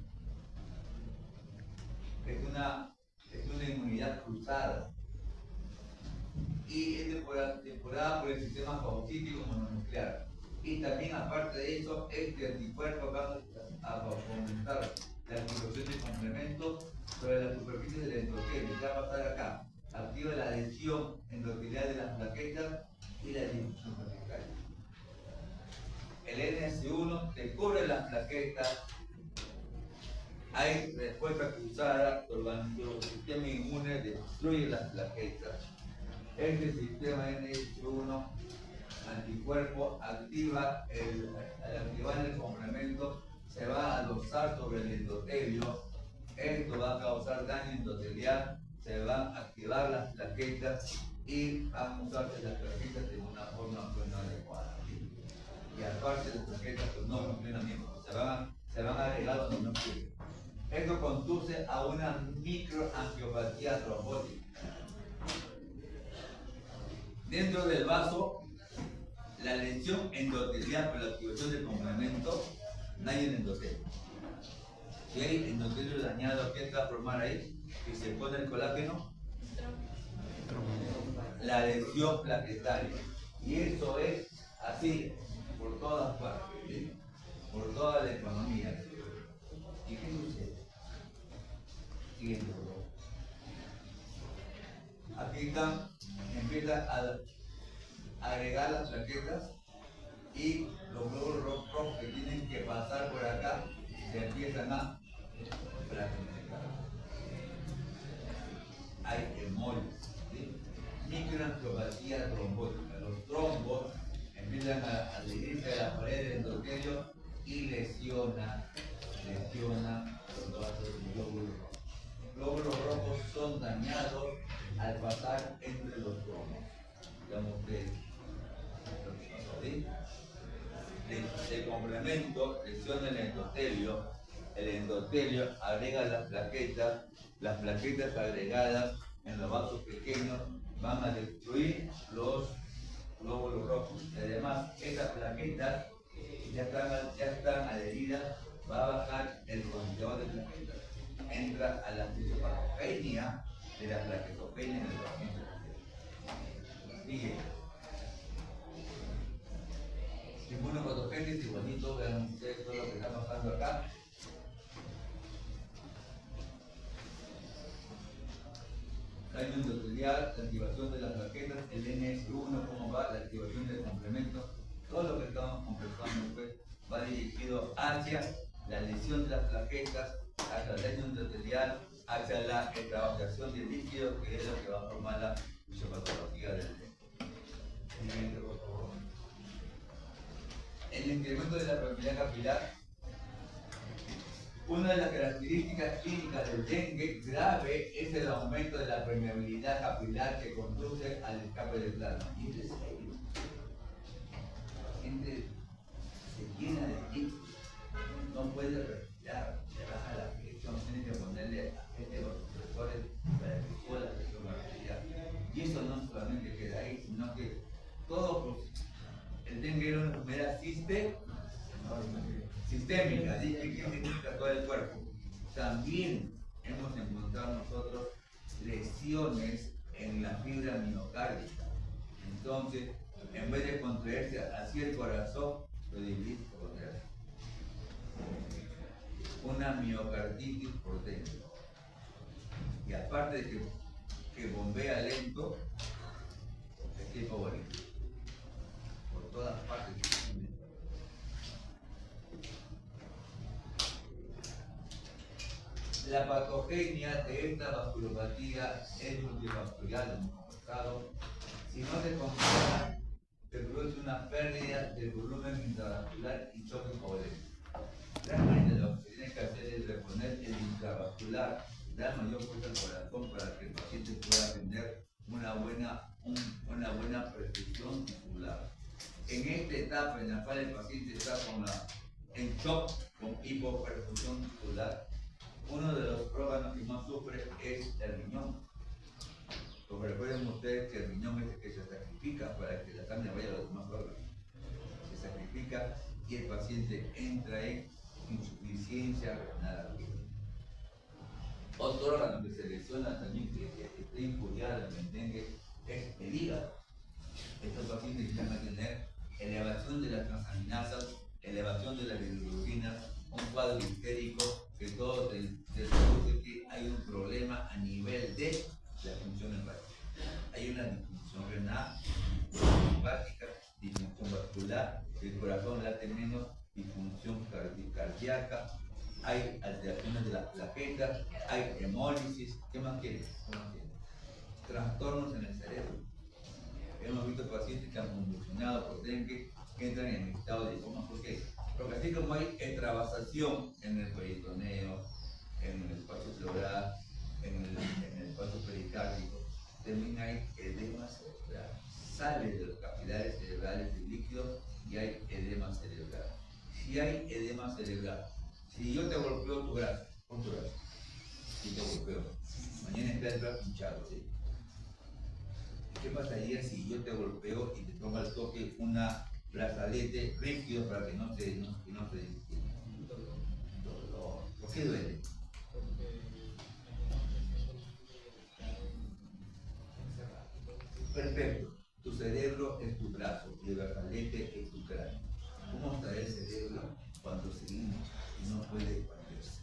Es una inmunidad cruzada. Y es depurada por el sistema fagocítico mononuclear. Y también, aparte de eso, este anticuerpo va a fomentar la activación de complementos sobre la superficie del endotelio. ¿Qué va a pasar acá? Activa la adhesión endotelial de las plaquetas y la difusión plaquetaria. El NS1 te cubre las plaquetas. Hay respuesta cruzada, el sistema inmune destruye las plaquetas. Este sistema NS1 anticuerpo activa al activar el complemento, se va a adosar sobre el endotelio. Esto va a causar daño endotelial, se van a activar las plaquetas y van a usarse las plaquetas de una forma no adecuada. Y aparte las plaquetas pues, no funcionan bien, se van a agregar donde no quieren. Esto conduce a una microangiopatía trombótica. Dentro del vaso, la lesión endotelial por la activación del complemento, no hay endotelio. Si hay endotelio dañado, ¿qué va a formar ahí? Y se pone el colágeno, la lesión plaquetaria. Y eso es así por todas partes, ¿sí? Por toda la economía. ¿Y qué sucede? Siguiente. Aquí empieza a agregar las plaquetas y los glóbulos rojos que tienen que pasar por acá se empiezan a fragmentar. Hay hemólisis, ¿sí? Microangiopatía trombótica. Los trombos empiezan a adherirse a la pared del endotelio y lesiona los vasos de glóbulos rojos. Los glóbulos rojos son dañados al pasar entre los trombos. Digamos de complemento, lesiona el endotelio agrega las plaquetas agregadas en los vasos pequeños van a destruir los glóbulos rojos. Y además, estas plaquetas ya están adheridas, va a bajar el conteo de plaquetas, entra a la fisiopatogenia de la plaquetopenia en el paciente. Sigue. Inmunopatogénesis, igualito, vean ustedes todo lo que está pasando acá. Daño endotelial, la activación de las plaquetas, el NS1, cómo va, la activación del complemento, todo lo que estamos conversando pues, va dirigido hacia la lesión de las plaquetas, hacia el daño endotelial, hacia la extravasación del líquido, que es lo que va a formar la fisiopatología del dengue. Por favor. El incremento de la permeabilidad capilar. Una de las características clínicas del dengue grave es el aumento de la permeabilidad capilar que conduce al escape del plasma. Y es serio. La gente se llena de líquido, no puede respirar, se baja la presión, tiene que ponerle agentes vasopresores para que suba la presión arterial. Y eso no solamente queda ahí, sino que todo el dengue era una enfermedad sistémica, dice que significa todo el cuerpo. También hemos encontrado nosotros lesiones en la fibra miocárdica. Entonces, en vez de contraerse hacia el corazón, lo debilita por dentro. Una miocarditis por dentro. Y aparte de que bombea lento, es tipo bonito. Por todas partes. La patogenia de esta vasculopatía es multivascular, hemos conversado. Si no se controla, se produce una pérdida del volumen intravascular y choque hipovolémico. Realmente lo que se tiene que hacer es reponer el intravascular, dar mayor fuerza al corazón para que el paciente pueda tener una buena perfusión tisular. En esta etapa en la cual el paciente está en shock, con hipoperfusión tisular, uno de los órganos que más sufre es el riñón. Porque recuerden ustedes que el riñón es el que se sacrifica para que la sangre vaya a los demás órganos. Se sacrifica y el paciente entra en insuficiencia renal aguda. Otro órgano que se lesiona también, que está injuriado en el dengue, es el hígado. Estos pacientes van a tener elevación de las transaminasas, elevación de las bilirrubinas, un cuadro histérico que todo te produce que hay un problema a nivel de la función hepática. Hay una disfunción renal, disfunción hepática, disfunción vascular, el corazón late menos, disfunción cardíaca, hay alteraciones de las plaquetas, hay hemólisis. ¿Qué más quieres? Trastornos en el cerebro. Hemos visto pacientes que han convulsionado por dengue, que entran en estado de coma. ¿Por qué? Porque así como hay extravasación en el peritoneo, en el espacio pleural, en el espacio pericárdico, también hay edema cerebral. Sale de los capilares cerebrales el líquido y hay edema cerebral. Si hay edema cerebral, si yo te golpeo tu brazo, con tu brazo, si te golpeo, mañana está el brazo hinchado, ¿sí? ¿Qué pasaría si yo te golpeo y te pongo al toque una brazalete rígido para que no se dolor? ¿Por qué duele? Perfecto. Tu cerebro es tu brazo y el brazalete es tu cráneo. ¿Cómo está el cerebro cuando seguimos y no puede expandirse?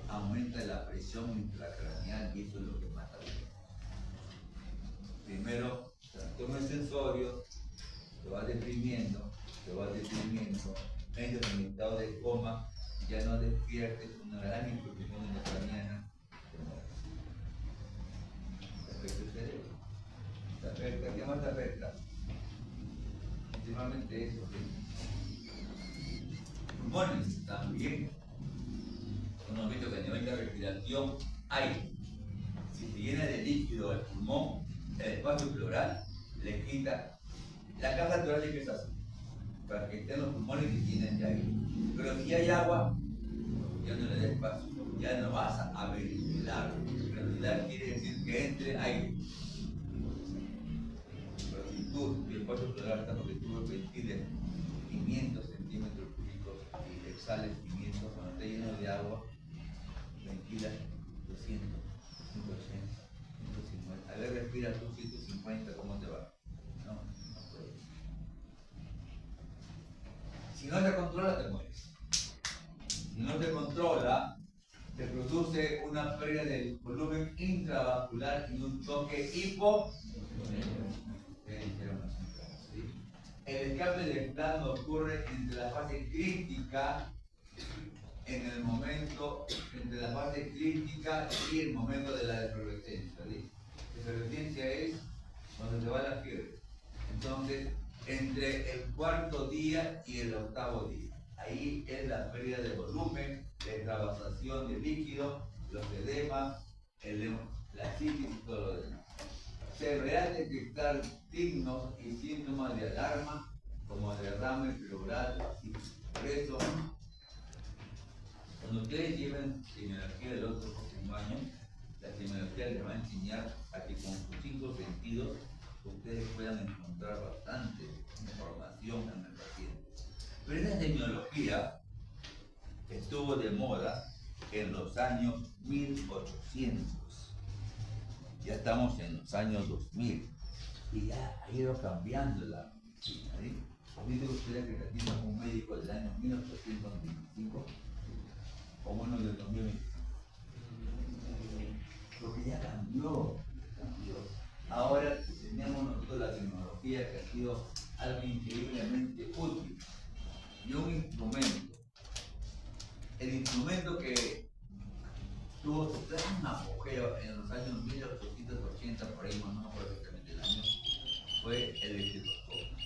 Aumenta la presión intracraneal y eso es lo que mata al niño. Primero, trastorno sensorio, te vas deprimiendo, entras en estado de coma, ya no despiertes, una gran infección intracraneana, te mueres. Te afecta el cerebro. Te afecta, ¿qué más te afecta? Principalmente eso, ¿sí? Pulmones también. Hemos visto que a nivel de respiración hay, si se llena de líquido el pulmón, el espacio pleural le quita la caja natural que es así, para que estén los pulmones que tienen de aire. Pero si hay agua, ya no le da espacio, ya no vas a ventilar. Ventilar quiere decir que entre aire. Pero si tú, el espacio pleural está porque tú ventiles 500 centímetros cúbicos y exhales 500, cuando esté lleno de agua, ventilas 200, 180, 150. A ver, respira tú 150, ¿cómo te va? No puedes. Si no te controla, te mueres. Si no te controla, te produce una pérdida del volumen intravascular y un choque El escape del plano ocurre entre la fase crítica, entre la fase crítica y el momento de la efervescencia. La efervescencia es cuando se va la fiebre. Entonces, entre el cuarto día y el octavo día. Ahí es la pérdida de volumen, la extravasación de líquido, los edemas, la citis y todo lo demás. Se deberá detectar signos y síntomas de alarma como derrame pleural. Por eso, cuando ustedes lleven semiología del otro próximo año, la semiología les va a enseñar a que con sus 5 sentidos ustedes puedan encontrar bastante información en el paciente. Pero esa semiología estuvo de moda en los años 1800. Ya estamos en los años 2000 y ya ha ido cambiando la medicina. ¿Viste ustedes que aquí tenemos un médico del año 1825 o uno del 2025? Porque ya cambió. Ahora tenemos nosotros la tecnología que ha sido algo increíblemente útil y un instrumento. El instrumento que tuvo gran apogeo en los años 1880, por ahí no me acuerdo exactamente el año, fue el estetoscopio.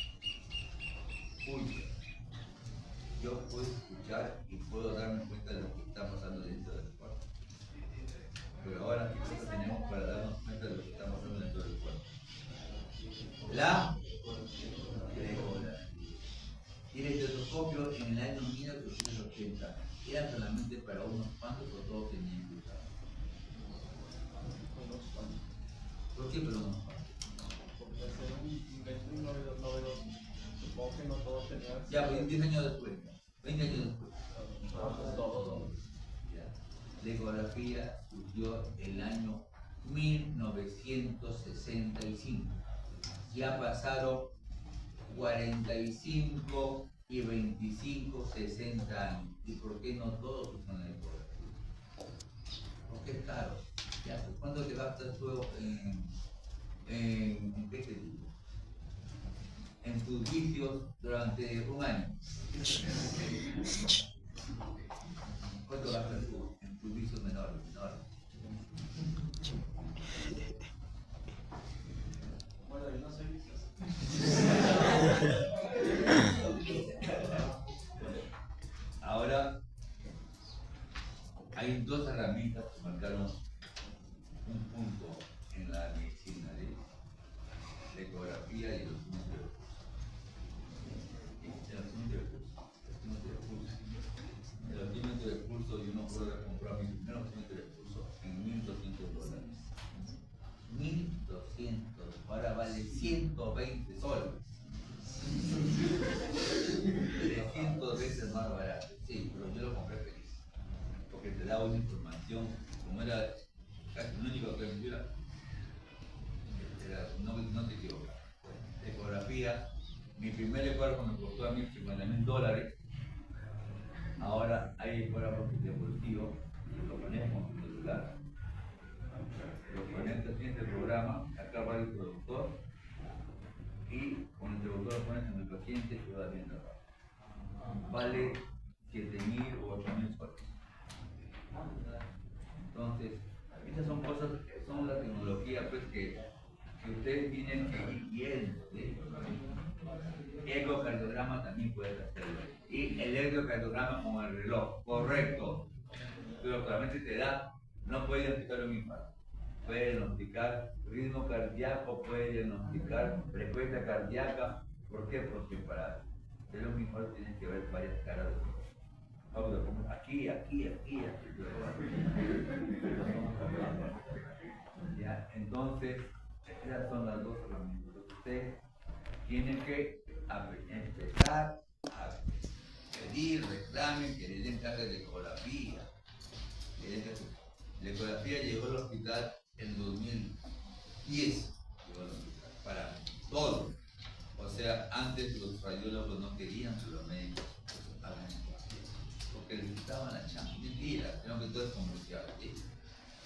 Yo puedo escuchar y puedo darme cuenta de lo que está pasando dentro del cuerpo. Pero ahora, ¿qué cosa tenemos para darnos cuenta de lo que está pasando dentro del cuerpo? La ecografía. Y el estetoscopio en el año 1880 era solamente para unos cuantos o todos tenían que usar. ¿Por qué para unos cuantos? Porque al ser un invento novedoso, supongo que no todos tenían. Ya, 20 años después, 20 años después. Todo. Ya. La ecografía surgió el año 1965. Ya pasaron 45 y 25, 60 años. ¿Y por qué no todos usan la ecografía? Porque es caro. ¿Ya? ¿Cuánto te gastas tú en qué te digo? En tus vicios durante un año? ¿Cuánto gastas tú en tus vicios menores? Bueno, yo no soy vicioso. Ahora hay dos herramientas que marcaron un punto en la medicina, ¿sí? La ecografía y el oxímetro de pulso. El oxímetro de pulso, yo no puedo comprar mi primer oxímetro de pulso en $1,200. 1.200, ahora vale 120 soles. 300 veces más barato. Sí, pero yo lo compré feliz. Porque te daba una información, como era casi lo único que me dio, no te equivocas. Ecografía, mi primer ecógrafo me costó a mí $50,000. Ahora hay ecógrafos deportivos, lo pones con tu celular, lo conectas en este programa, acá va el productor y con el productor lo pones en el paciente y va viendo acá. Vale 7.000 o 8.000 soles. Entonces, estas son cosas, son la tecnología pues que ustedes tienen que ir viendo, ¿sí? Ecocardiograma también puedes hacerlo. Y el ecocardiograma con el reloj, correcto. Pero solamente te da, no puede diagnosticar un infarto. Puede diagnosticar ritmo cardíaco, puede diagnosticar frecuencia cardíaca. ¿Por qué? Porque para tener un infarto tienes que ver varias caras de aquí. Ya, entonces, esas son las dos herramientas. Ustedes tienen que empezar a pedir, reclamen que le den clases de ecografía. La ecografía llegó al hospital en 2010, para todo. O sea, antes los radiólogos no querían que los médicos hagan ecografía, porque les quitaban la chamba. Mentira, creo que todo es comercial, ¿sí?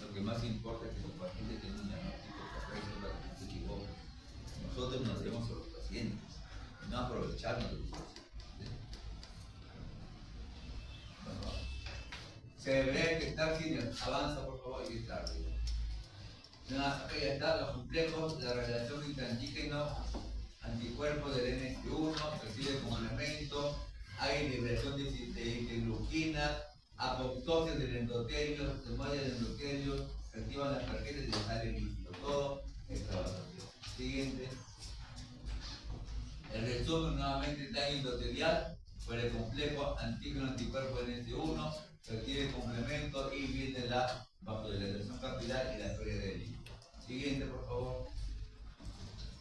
Lo que más importa es que los pacientes tengan un diagnóstico correcto para que no se equivoquen. Nosotros nos debemos a los pacientes, no aprovecharnos de los pacientes. Se debería detectar si avanza, por favor, y está arriba. Ya está, los complejos de la relación entre antígeno, anticuerpos del NS1, recibe complemento, hay liberación de interleuquina, apoptosis del endotelio, se mueve el endotelio, se activan las tarjetas y sale líquido. Todo es trabajación. Siguiente. El resumen nuevamente daño endotelial por el complejo antígeno-anticuerpo NS1, requiere complemento y viene la vasodilatación capilar y la pérdida de líquido. Siguiente, por favor.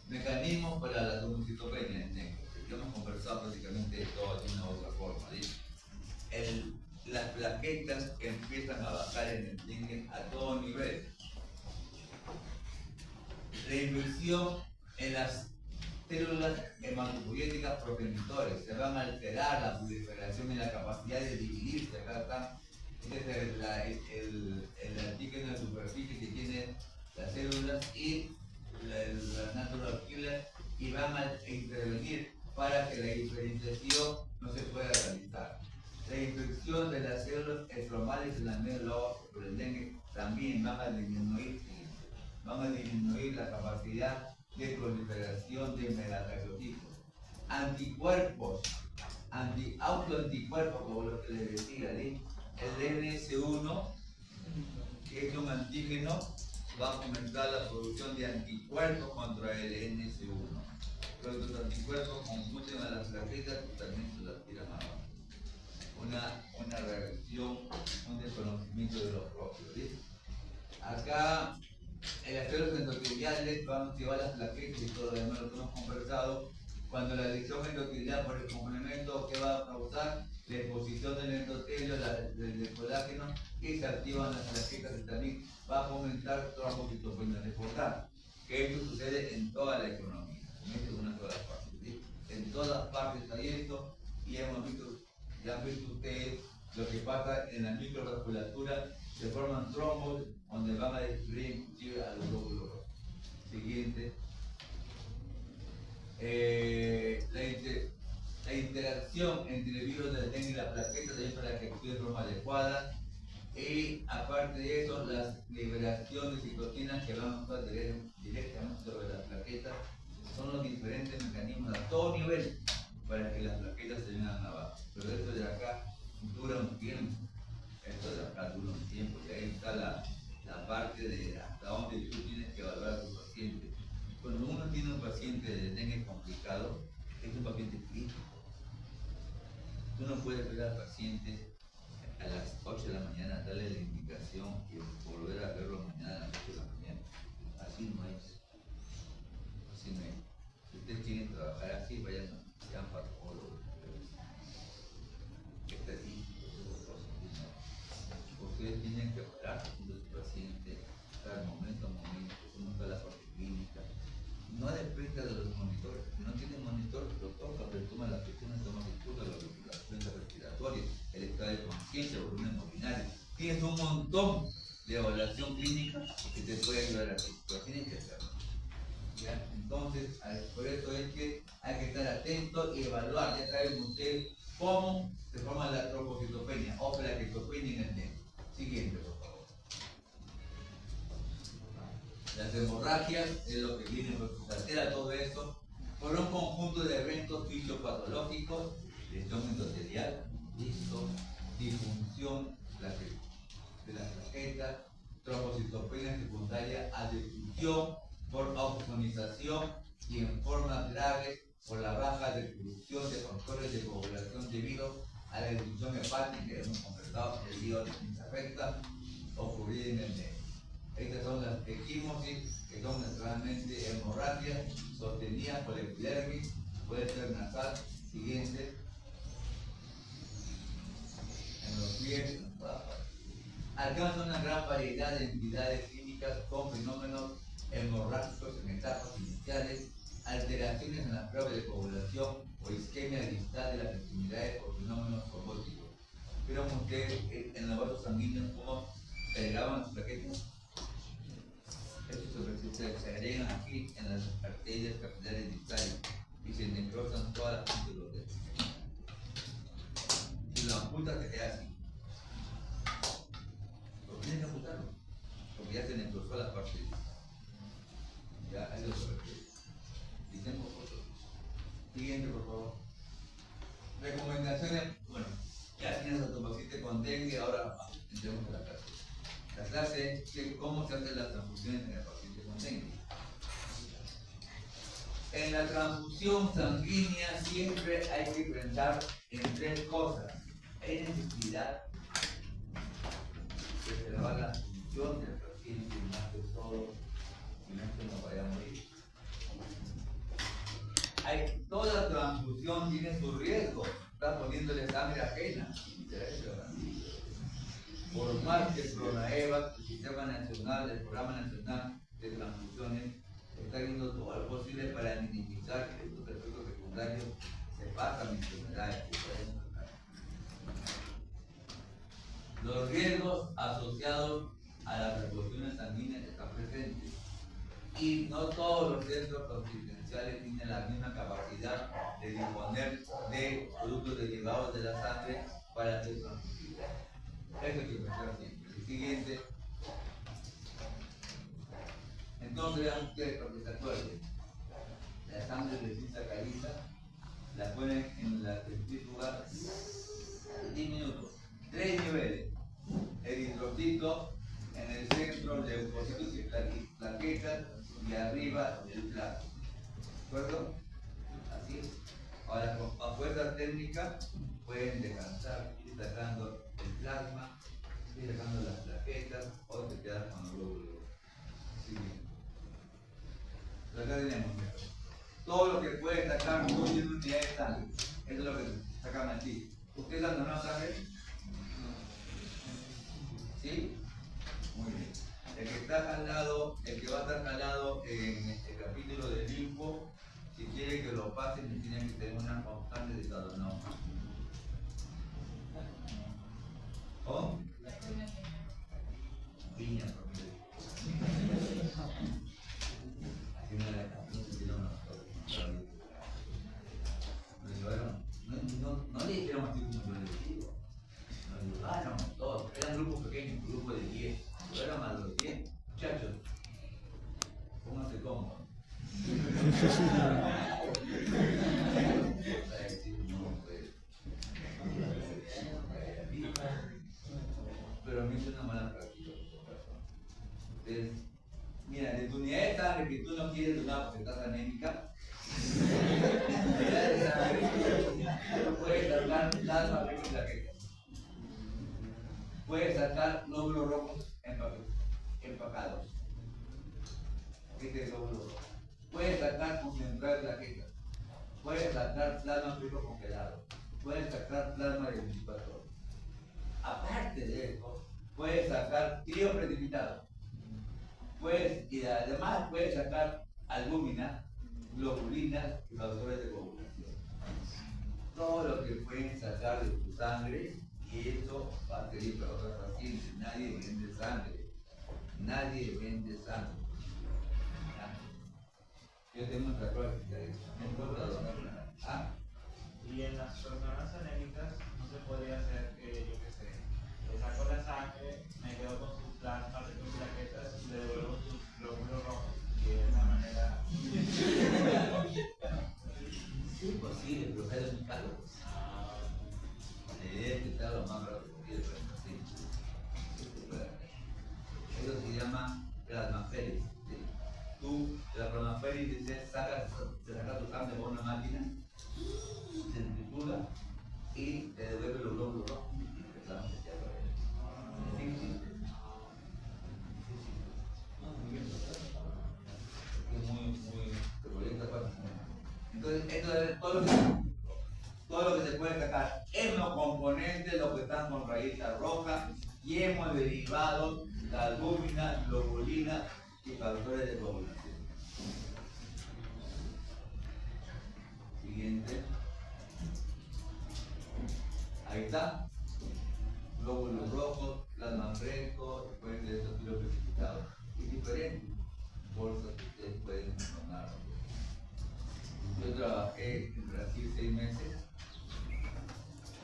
Mecanismos para la trombocitopenia en negro. Ya hemos conversado prácticamente todo de una u otra forma. ¿Sí? Las plaquetas empiezan a bajar en el dengue a todo nivel. La inversión en las células hematopoyéticas progenitores se van a alterar la proliferación y la capacidad de dividirse. Acá están, este es el antígeno de superficie que tiene las células y la natural killer, y van a intervenir para que la diferenciación no se pueda realizar. La infección de las células estromales en la médula ósea por el dengue también van a disminuir la capacidad de proliferación de megacariotitos. Anticuerpos, autoanticuerpos, como lo que les decía, ¿sí? El NS1, que es un antígeno, va a aumentar la producción de anticuerpos contra el NS1. Pero los anticuerpos confunden a las plaquetas y también se las tiran abajo. una reversión, un desconocimiento de lo propio. ¿Sí? Acá, en las células endoteliales vamos a llevar las plaquetas y todo lo demás lo que hemos conversado. Cuando la lesión endotelial por el complemento, ¿qué va a causar? La exposición del endotelio, del colágeno, y se activan las plaquetas y también va a fomentar trombocitopenia. Recordar que esto sucede en toda la economía, no es en una sola parte. ¿Sí? En todas partes hay esto, y hemos visto, ya han visto ustedes lo que pasa en la microvasculatura, se forman trombos donde van a destruir inclusive a los glóbulos rojos. Siguiente. La interacción entre el virus del dengue y la plaqueta también para que actúe de forma adecuada, y aparte de eso, las liberaciones de citocinas que van a actuar directamente sobre las plaquetas son los diferentes mecanismos a todo nivel para que las plaquetas se vengan abajo. Pero esto de acá dura un tiempo, esto de acá dura un tiempo, y ahí está la parte de hasta dónde tú tienes que evaluar a tu paciente. Cuando uno tiene un paciente de dengue complicado, es un paciente crítico. Tú no puedes ver al paciente a las 8 de la mañana, darle la indicación y volver a verlo mañana a las 8 de la mañana. Así no es. Así no es. Si ustedes quieren trabajar así, vayan, sean patólogos. Ustedes tienen que hablar con su paciente, cada momento a momento, uno está la parte clínica. No depende de los monitores. Si no tienen monitor, lo toca, pero toma la presión, toma la frecuencia respiratoria, el estado de conciencia, el volumen urinario. Tienes un montón de evaluación clínica que te puede ayudar a ti, pero tienes que hacerlo. ¿Ya? Entonces, por eso es que hay que estar atento y evaluar. Ya saben ustedes cómo se forma la trombocitopenia o plaquetopenia en el dengue. Siguiente, por favor. Las hemorragias es lo que viene, porque se altera todo eso por un conjunto de eventos fisiopatológicos, lesión endotelial, listo, disfunción de la plaqueta, trombocitopenia secundaria a destrucción por oxonización y en forma grave por la baja distribución de factores de coagulación debido a la disfunción hepática que hemos conversado, el lío de afecta ocurrir en el dengue. Estas son las equimosis, que son realmente hemorragias sostenidas por epidermis, puede ser nasal. Siguiente. En los pies, en todas partes. Alcanza una gran variedad de entidades clínicas con fenómenos hemorrágicos en etapas iniciales, alteraciones en las pruebas de coagulación o isquemia distal de las extremidades por fenómenos trombóticos. ¿Vieron ustedes en los vasos sanguíneos cómo se agregaban las plaquetas? Estos se agregan aquí en las arterias capilares distales y se necrosan todas las puntas de los dedos. Si lo amputas se queda así. Pero tienes que amputarlo, porque ya se necrosó la parte de ya, ahí lo se refiere. Y tengo fotos. Siguiente, por favor. Recomendaciones. Bueno, ya tienes a tu paciente con dengue, ahora entremos a la clase. La clase es cómo se hacen las transfusiones en el paciente con dengue. En la transfusión sanguínea siempre hay que pensar en tres cosas. Hay necesidad de preservar la función del paciente más que todo, si no es que no vaya a morir. Toda transfusión tiene su riesgo. Está poniéndole sangre ajena. Por más que el PRONAEVA, el Sistema Nacional, el Programa Nacional de Transfusiones, está haciendo todo lo posible para minimizar que estos efectos secundarios se pasan enfermedades que pueden tratar. Los riesgos asociados a las transfusiones sanguíneas están presentes y no todos los centros asistenciales tienen la misma capacidad de disponer de productos derivados de la sangre para ser transfusibles. Eso hay que pensar siempre. El siguiente. Entonces vean ustedes para que se acuerden. La sangre recién sacadita la ponen en la centrífuga 10 minutos. 3 niveles. Eritrocito en el centro, leucocitos y plaquetas y arriba el plasma. ¿De acuerdo? Así es. Ahora, a fuerza técnica pueden descansar. sacando el plasma, ir sacando las plaquetas o te quedas con los glóbulos. Así que, acá tenemos todo lo que puede sacar muy bien unidad de sangre. Eso es lo que sacan aquí. ¿Ustedes han donado sangre? ¿Sí? Muy bien. El que está jalado, el que va a estar jalado en este capítulo de linfo, si quiere que lo pasen, tienen que tener una constante de cada uno. ¿Oh? Piña, así no se tiraron los todos. Nos llevaron, no le dijeron así como yo les digo. Nos llevaron todos, eran grupos pequeños, un grupo de 10. Llevaron a los 10. Muchachos, pónganse cómodos. Pero a mí es una mala práctica. Entonces, mira, de tu unidad de sangre que tú no quieres donar porque estás anémica, puedes sacar plasma rico en plaquetas. Puedes sacar glóbulos rojos empacados. Este es glóbulo rojo. Puedes sacar concentrado de plaquetas. Puedes sacar plasma rico congelado. Puedes sacar plasma de 24 horas. Aparte de esto, puedes sacar crío precipitado. Y además puedes sacar albúmina, globulinas y factores de coagulación. Todo lo que pueden sacar de tu sangre, y eso va a servir para otros pacientes. Nadie vende sangre. Nadie vende sangre. Yo tengo otra práctica de eso. No importa dónde. ¿Ah? Y en las personas anémicas no se podría hacer que, yo qué sé, le saco la sangre, me quedo con sus plasmas, con sus plaquetas y le devuelvo sus glóbulos rojos. Y de esa manera. Sí, es posible, pero hay un calor. La idea es que está lo más rápido posible, pero sí. Eso se llama plasmaféresis. ¿Sí? Tú, la plasmaféresis se saca tu sangre con una máquina, centrifuga y te devuelve los glóbulos rojos. Entonces, esto es todo lo que se puede sacar. Hemocomponentes, los que están con rayita roja, y hemoderivados, la albúmina, globulina y factores de coagulación. Siguiente. Ahí está. Glóbulos rojos, plasma fresco, después de estos kilos precipitados. Y diferentes bolsas que ustedes pueden tomar. Yo trabajé en Brasil 6 meses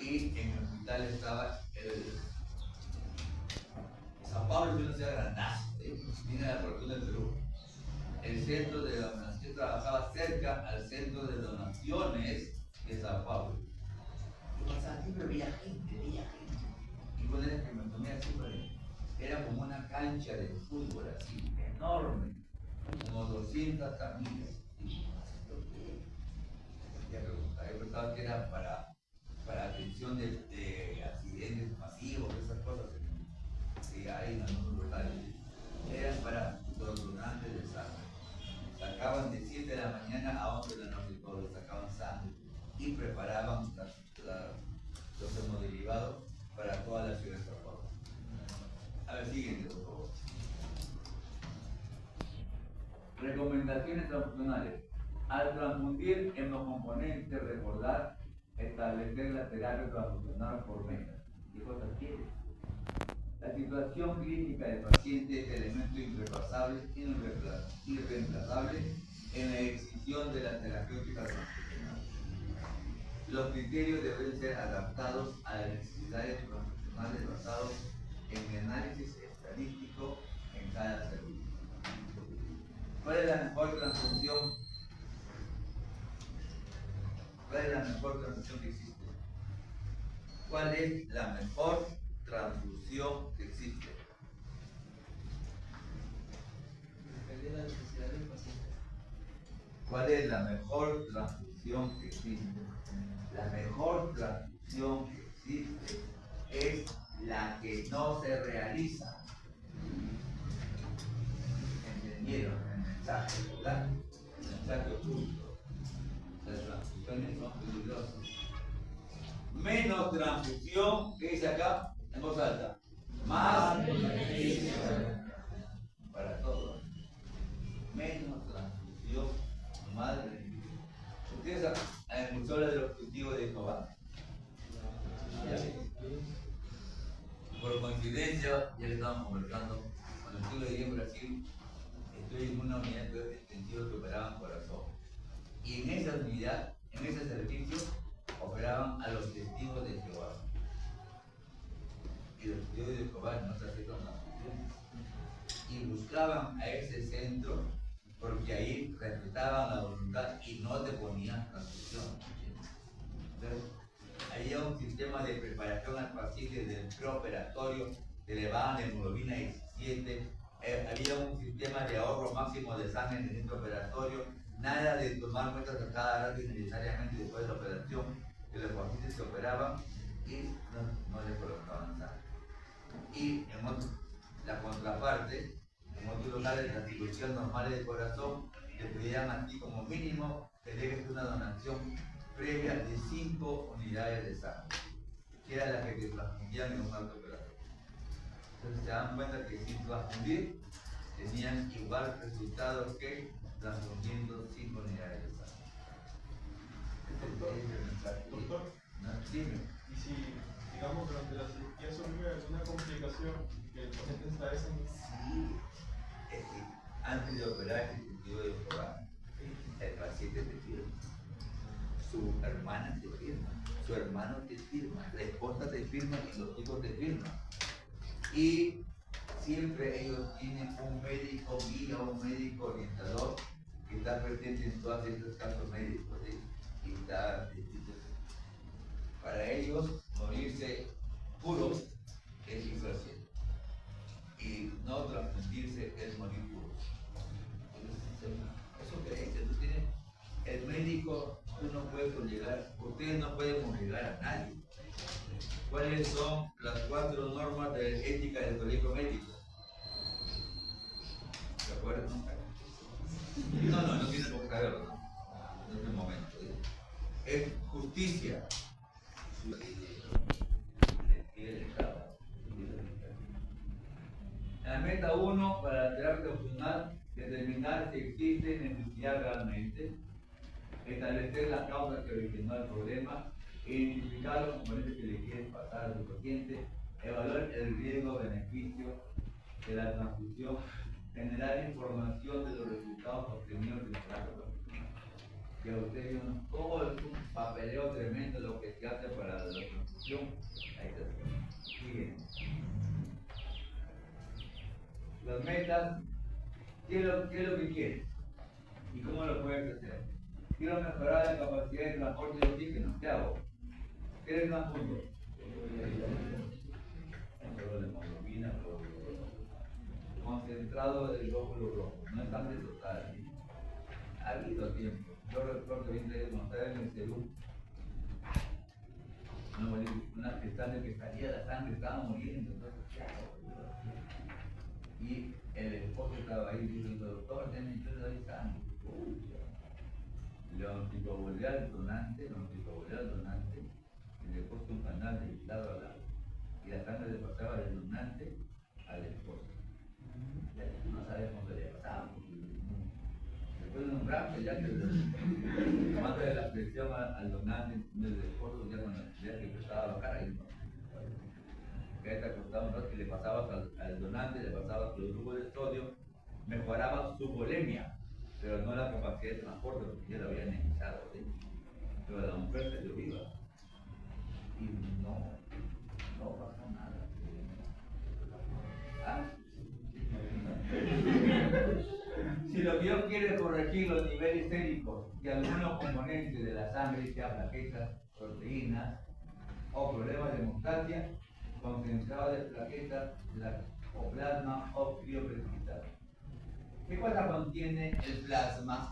y en el hospital estaba San Pablo, yo no sé grandazo, tiene la fortuna del Perú. El centro de donación, yo trabajaba cerca al centro de donaciones de San Pablo. Yo pasaba siempre, veía gente. Y cuando era que me tomé siempre, era como una cancha de fútbol así, enorme, como 200 familias. Yo pensaba que era para atención de accidentes masivos, esas cosas que hay en algunos lugares. Eran para los donantes de sangre. Sacaban de 7 de la mañana a 11 de la noche, todos sacaban sangre y preparaban los hemoderivados para toda la ciudad de Sao Paulo. A ver, siguiente, por favor. Recomendaciones transfusionales. Al transfundir hemocomponentes, recordar, establecer la terapia transfusional por metas. ¿Qué cosas quiere? La situación clínica del paciente es elemento irreemplazable en la decisión de la terapéutica transfusional. Los criterios deben ser adaptados a las necesidades transfusionales basados en el análisis estadístico en cada servicio. ¿Cuál es la mejor transfusión? ¿Cuál es la mejor transfusión que existe? ¿Cuál es la mejor transfusión que existe? Depende de la necesidad del paciente. ¿Cuál es la mejor transfusión que existe? La mejor transfusión que existe es la que no se realiza. ¿Entendieron el mensaje, verdad? El mensaje oculto. Las transfusiones son peligrosas. Menos transfusión, ¿qué dice acá? En voz alta. Más beneficio para todos. Menos transfusión, más beneficio. ¿Ustedes han escuchado hablar de los testigos de Jehová? Por coincidencia, ya que estábamos conversando, cuando estuve en Brasil, estoy en una unidad de testigos que operaban corazón. Y en esa unidad, en ese servicio, operaban a los testigos de Jehová. Y los testigos de Jehová no se aceptan transfusiones. Y buscaban a ese centro porque ahí respetaban la voluntad y no te ponían transfusión. Entonces, había un sistema de preparación al paciente del preoperatorio, te elevaban la hemoglobina 17, había un sistema de ahorro máximo de sangre en el centro operatorio, nada de tomar muestras a cada rato innecesariamente después de la operación, que los pacientes se operaban y no les colocaban sangre. Y la contraparte, en otros lugares, las cirugías normales de corazón te pedían a ti como mínimo que dejes una donación previa de 5 unidades de sangre, que era la que te transfundían en un alto operatorio. Entonces se dan cuenta que sin transfundir tenían igual resultados que transfundiendo 5 unidades de sangre. Doctor, ¿No? Dime. y si, digamos, durante la cirugía surge alguna complicación que el paciente está Sí. Antes de operar este sentido de Jehová, el paciente te firma, su hermana te firma, su hermano te firma, la esposa te firma y los hijos te firman. Y siempre ellos tienen un médico guía, un médico orientador que está presente en todos estos casos médicos. ¿Sí? Y está, para ellos, morirse puros es irse al cielo. Y no transfundirse es morir puro. Eso creencia, tú tienes, el médico, tú no puedes obligar, ustedes no pueden obligar a nadie. ¿Cuáles son las 4 normas de ética del colegio médico? ¿De acuerdo? No tiene por qué saberlo, ¿no? En este momento. Es justicia. En la meta 1, para la terapia funcional, determinar si existe necesidad realmente, establecer la causa que originó el problema, identificar los componentes que le quieren pasar a su paciente, evaluar el riesgo-beneficio de la transfusión, generar información de los resultados obtenidos del trato. Que ustedes vieron todo es un papeleo tremendo lo que se hace para la transfusión. Ahí está. Siguen. Las metas, ¿qué es lo que quieres? ¿Y cómo lo puedes hacer? Quiero mejorar la capacidad de transporte de oxígeno. ¿Qué hago? ¿Qué es más punto? Solo de hemoglobina, concentrado del glóbulo rojo. No es sangre total. ¿Sí? Ha habido tiempo. Yo recuerdo que vine a demostrar en el Perú unas pestañas que salía la sangre, estaba muriendo. Entonces, ¿qué hago? Y el esposo estaba ahí diciendo, doctor, denme ahí sangre. Lo anticoagulé al donante, y le puso un canal de lado a lado. Y la sangre le pasaba del donante al esposo. No sabemos qué le pasaba. Después de un rato, ya que tomando la presión al donante del esposo, ya cuando ya que empezaba a bajar ahí, que ahí te acostaba un rato y le pasabas al donante, le pasabas cloruro de sodio, mejoraba su bulimia, pero no la capacidad de transporte, porque ya lo habían iniciado, ¿sí? Pero la mujer se dio viva y no pasó nada. ¿Ah? Si lo que Dios quiere es corregir los niveles séricos de algunos componentes de la sangre, sea plaquetas, proteínas o problemas de hemostasia, concentrado de plaquetas o plasma o crioprecipitado. ¿Qué cosa contiene el plasma?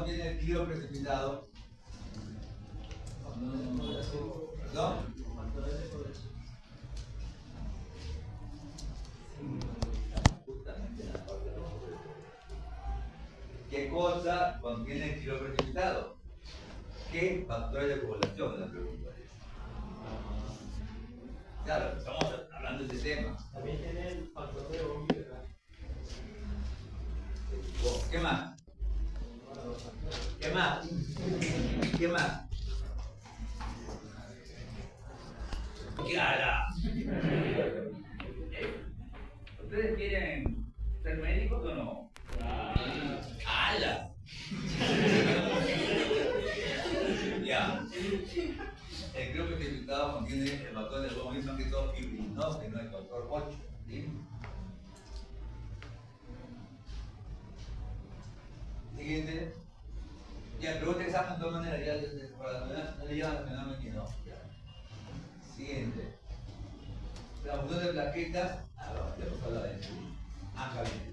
contiene tiro precipitado. ¿Perdón? Justamente en la parte de abajo. ¿Qué cosa contiene tiro precipitado? ¿Qué factores de población? La pregunta es. Claro, estamos hablando de ese tema. También tiene el factor de Omi, ¿verdad? ¿Qué más? ¿Qué más? ¿Qué más? ¿Qué hará? ¿Ustedes quieren ser médicos o no? ¡Hala! Ya. El grupo precipitado contiene el factor de Omi, más que todo fibrinógeno, que no es el factor 8. ¿Sí? Siguiente. Ya, pregunta de examen de todas maneras, ya, para no le llevan al fenómeno que no. Ya. Siguiente. La función de plaquetas. Ya por favor la de acá viene.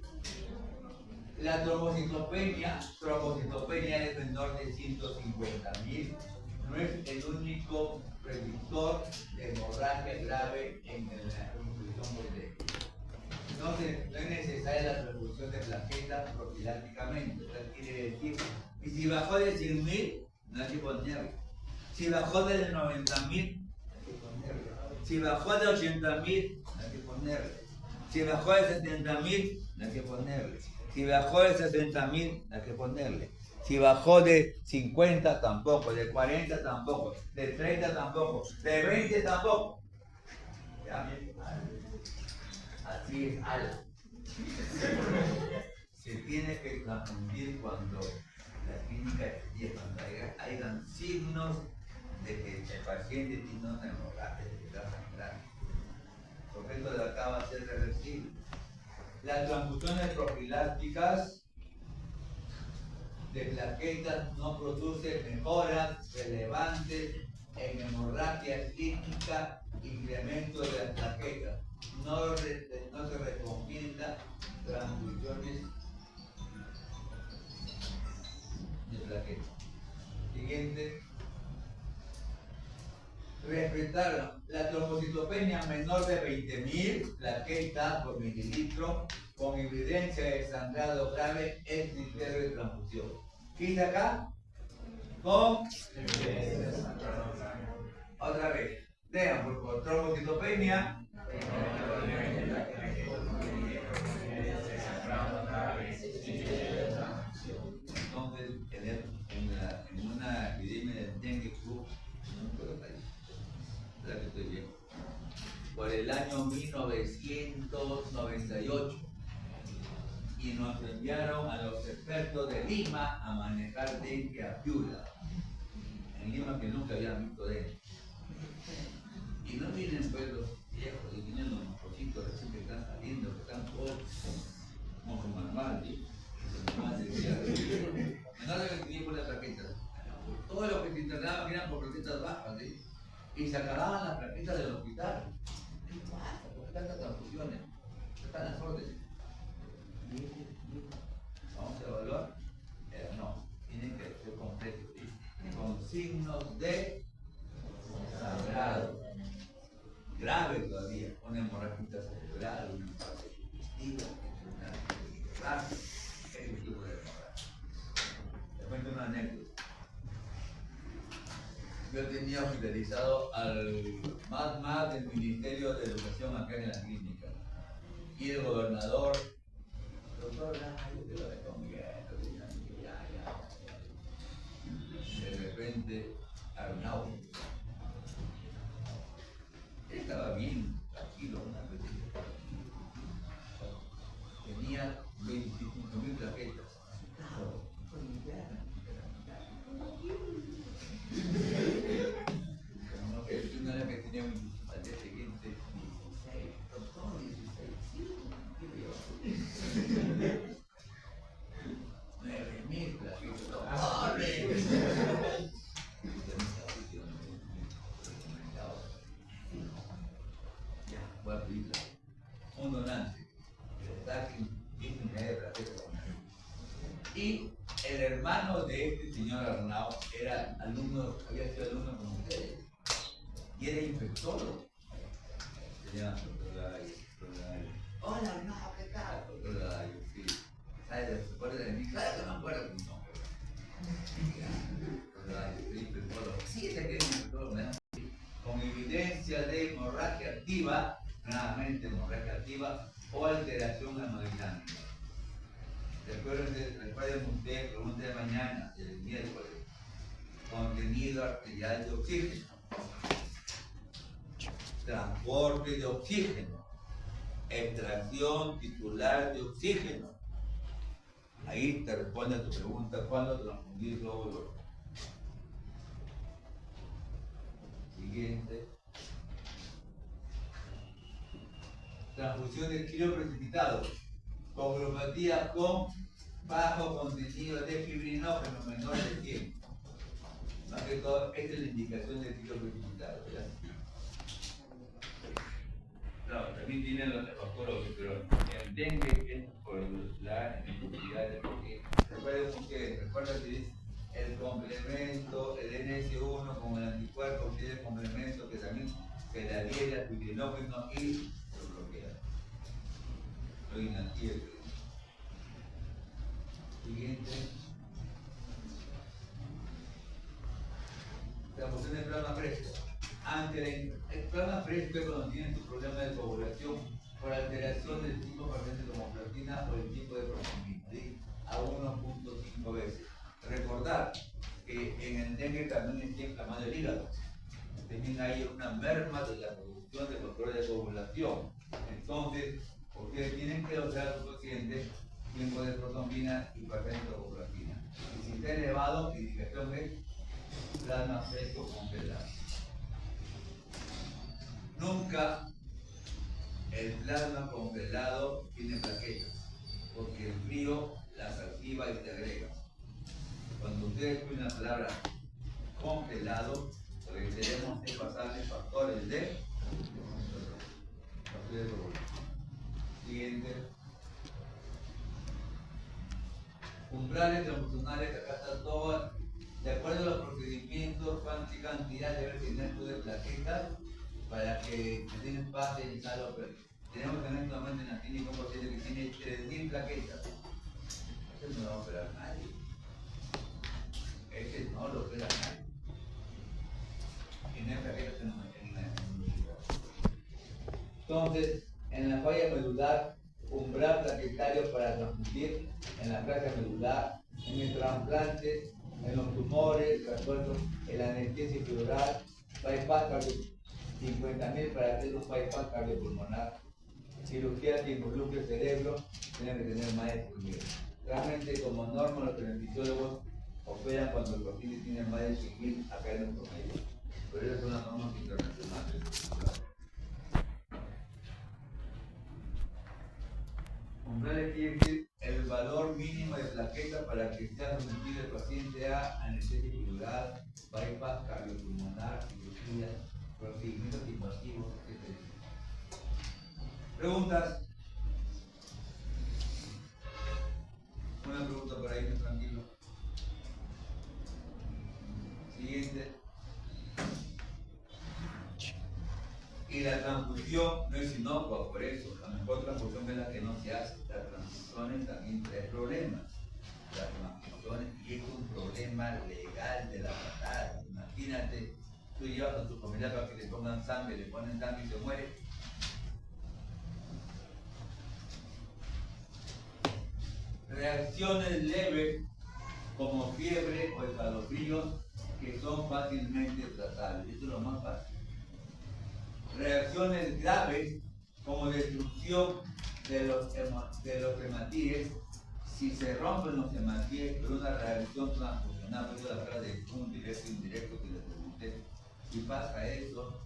La trombocitopenia es menor de 150.000. No es el único predictor de hemorragia grave en la transfusión poliléctrica. No es necesaria la transfusión de plaquetas profilácticamente. O sea, quiere decir, y si bajó de 100.000, no hay que ponerle. Si bajó de 90.000, no hay que ponerle. Si bajó de 80.000, no hay que ponerle. Si bajó de 70.000, no hay que ponerle. Si bajó de 60.000, no hay que ponerle. Si bajó de 50, tampoco. De 40, tampoco. De 30, tampoco. De 20, tampoco. ¿Ya? Así es algo. Se tiene que confundir cuando la clínica es cuando hayan signos de que el paciente tiene una hemorragia, de que está sangrando. Porque esto de acá va a ser reversible. Las transfusiones profilácticas de plaquetas no producen mejoras relevantes en hemorragia clínica, incremento de las plaquetas. No se recomienda transfusiones de plaquetas. Siguiente. Respetar la trombocitopenia menor de 20.000 plaquetas por mililitro con evidencia de sangrado grave es criterio de transfusión. ¿Qué dice acá? Con otra vez. Vean, por favor, trombocitopenia. Entonces, en una epidemia de dengue que estoy bien, por el año 1998, y nos enviaron a los expertos de Lima a manejar dengue a Piura. En Lima que nunca habían visto dengue. Y no vienen pues los viejos, y vienen los mocositos recién que están saliendo, que están todos como su normal, ¿sí? Menor de 20.000 por la plaqueta. Todos los que se internaban eran por plaquetas bajas, ¿sí? Y se acababan las plaquetas del hospital. ¿Qué pasa? ¿Por qué tantas transfusiones? Están las órdenes. Vamos a evaluar. No, tienen que ser completos, ¿sí? Con signos de sangrado. Grave todavía. Una hemorragia cerebral, una parte digestiva, una hemorragia. Ese tipo de hemorragia. Les cuento una anécdota. Yo tenía hospitalizado al más del Ministerio de Educación acá en la clínica. Y el gobernador, doctor, yo te lo recomiendo, de repente, Arnau, él estaba bien, tranquilo, una vez. Tenía 25.000 plaquetas. No, que una vez que tenía al día siguiente 16, doctor, 16, sí, 9.000 plaquetas, doctor. Ya, voy a pedirla. Un donante, que le saquen 10 unidades de plaquetas. Y el hermano hermano de este señor Arnau era alumno, había sido alumno con ustedes y era infectólogo. Se llama doctor Gallo. Hola Arnau, ¿qué tal? Doctor Gallo, sí. ¿Sabes? ¿Se acuerda de mí? Claro que me acuerdo de mi nombre. Doctor Gallo, sí, infectólogo. Sí, ese que es infectólogo, ¿no? Con evidencia de hemorragia activa, nuevamente hemorragia activa o alteración hemodinámica. Recuerden ustedes, pregunta de mañana, el miércoles, contenido arterial de oxígeno, transporte de oxígeno, extracción tisular de oxígeno. Ahí te responde a tu pregunta, ¿cuándo transfundir glóbulos rojos? Siguiente. Transfusión de kilo precipitado. Coagulopatía con bajo contenido de fibrinógeno menor de 100. Más que todo, esta es la indicación del kilo precipitado, ¿verdad? Claro, también tienen los factores, pero el dengue es por la necesidad de porque recuerden que el complemento, el NS1 con el anticuerpo tiene el complemento que también se le adhiere al fibrinógeno y lo bloquea. Lo inactiva. Siguiente. Transfusión de plasma fresco. Ante el plasma fresco es cuando tienen su problema de coagulación por alteración del tipo presente como proteína o el tipo de proteína, ¿sí? A 1.5 veces. Recordar que en el dengue también está inflamado el hígado. También hay una merma de la producción de factores de coagulación. Entonces, ustedes tienen que dosar a su paciente tiempo de protombina y patente de coagulatina. Y si está elevado, la indicación es plasma fresco congelado. Nunca el plasma congelado tiene plaquetas, porque el frío las activa y se agrega. Cuando ustedes escuchan la palabra congelado, lo que queremos es pasarle factores de siguiente. Umbrales transfusionales, acá está todo, de acuerdo a los procedimientos, cuánta cantidad debe tener tú de plaquetas para que tienes pase y salvo. Tenemos en este momento en la clínica un paciente que tiene 3.000 plaquetas. Este no lo va a operar nadie. Este no lo opera nadie. Tiene plaquetas en el lugar. Entonces, en la falla medular, umbral plaquetario para transfundir en la placa medular, en el trasplante, en los tumores, en la anestesia epidural, bypass cardio, 50.000 para hacer un bypass cardiopulmonar, cirugía que involucre el cerebro, tienen que tener más de 100.000. Realmente, como norma, los anestesiólogos operan cuando el paciente tiene más de 100.000 acá en nuestro medio. Pero esas son las normas internacionales. Umbrales quiere decir el valor mínimo de plaquetas para que sea sometido el paciente a anestesia epidural, bypass cardiopulmonar, cirugía, procedimientos invasivos, etc. ¿Preguntas? Una pregunta por ahí, tranquilo. Siguiente. Y la transfusión no es inocua, por eso. La mejor transfusión es la que no se hace. Las transfusiones también traen problemas. Las transfusiones, y es un problema legal de la patada. Imagínate, tú llevas a tu familia para que le pongan sangre, le ponen sangre y se muere. Reacciones leves como fiebre o escalofríos que son fácilmente tratables. Esto es lo más fácil. Reacciones graves como destrucción de los hematíes, si se rompen los hematíes por una reacción transfusional, por eso la frase de un directo e indirecto que les pregunté, si pasa eso,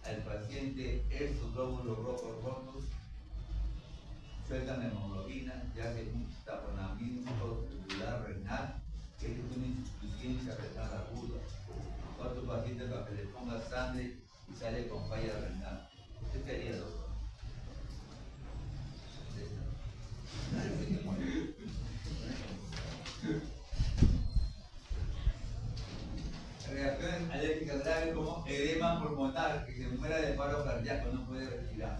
al paciente estos glóbulos rojos rotos sueltan hemoglobina, ya que un taponamiento tubular renal, que es una insuficiencia renal aguda. Otro paciente para que le ponga sangre y sale con falla renal. ¿Usted qué haría, doctor? pulmonar, que se muera de paro cardíaco, no puede respirar.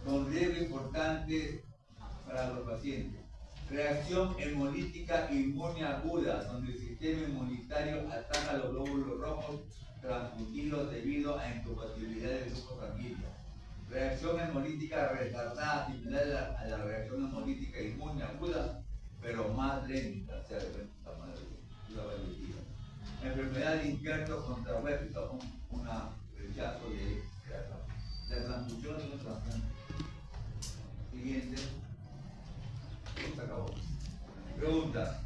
Con riesgos importantes para los pacientes. Reacción hemolítica inmune aguda, donde el sistema inmunitario ataca los glóbulos rojos transfundidos debido a incompatibilidad del grupo sanguíneo. Reacción hemolítica retardada, similar a la reacción hemolítica inmune aguda, pero más lenta, o sea, la valentía. Enfermedad de invierno contravértica, un rechazo de la transfusión de los transplantes. Siguiente. Se acabó. Pregunta.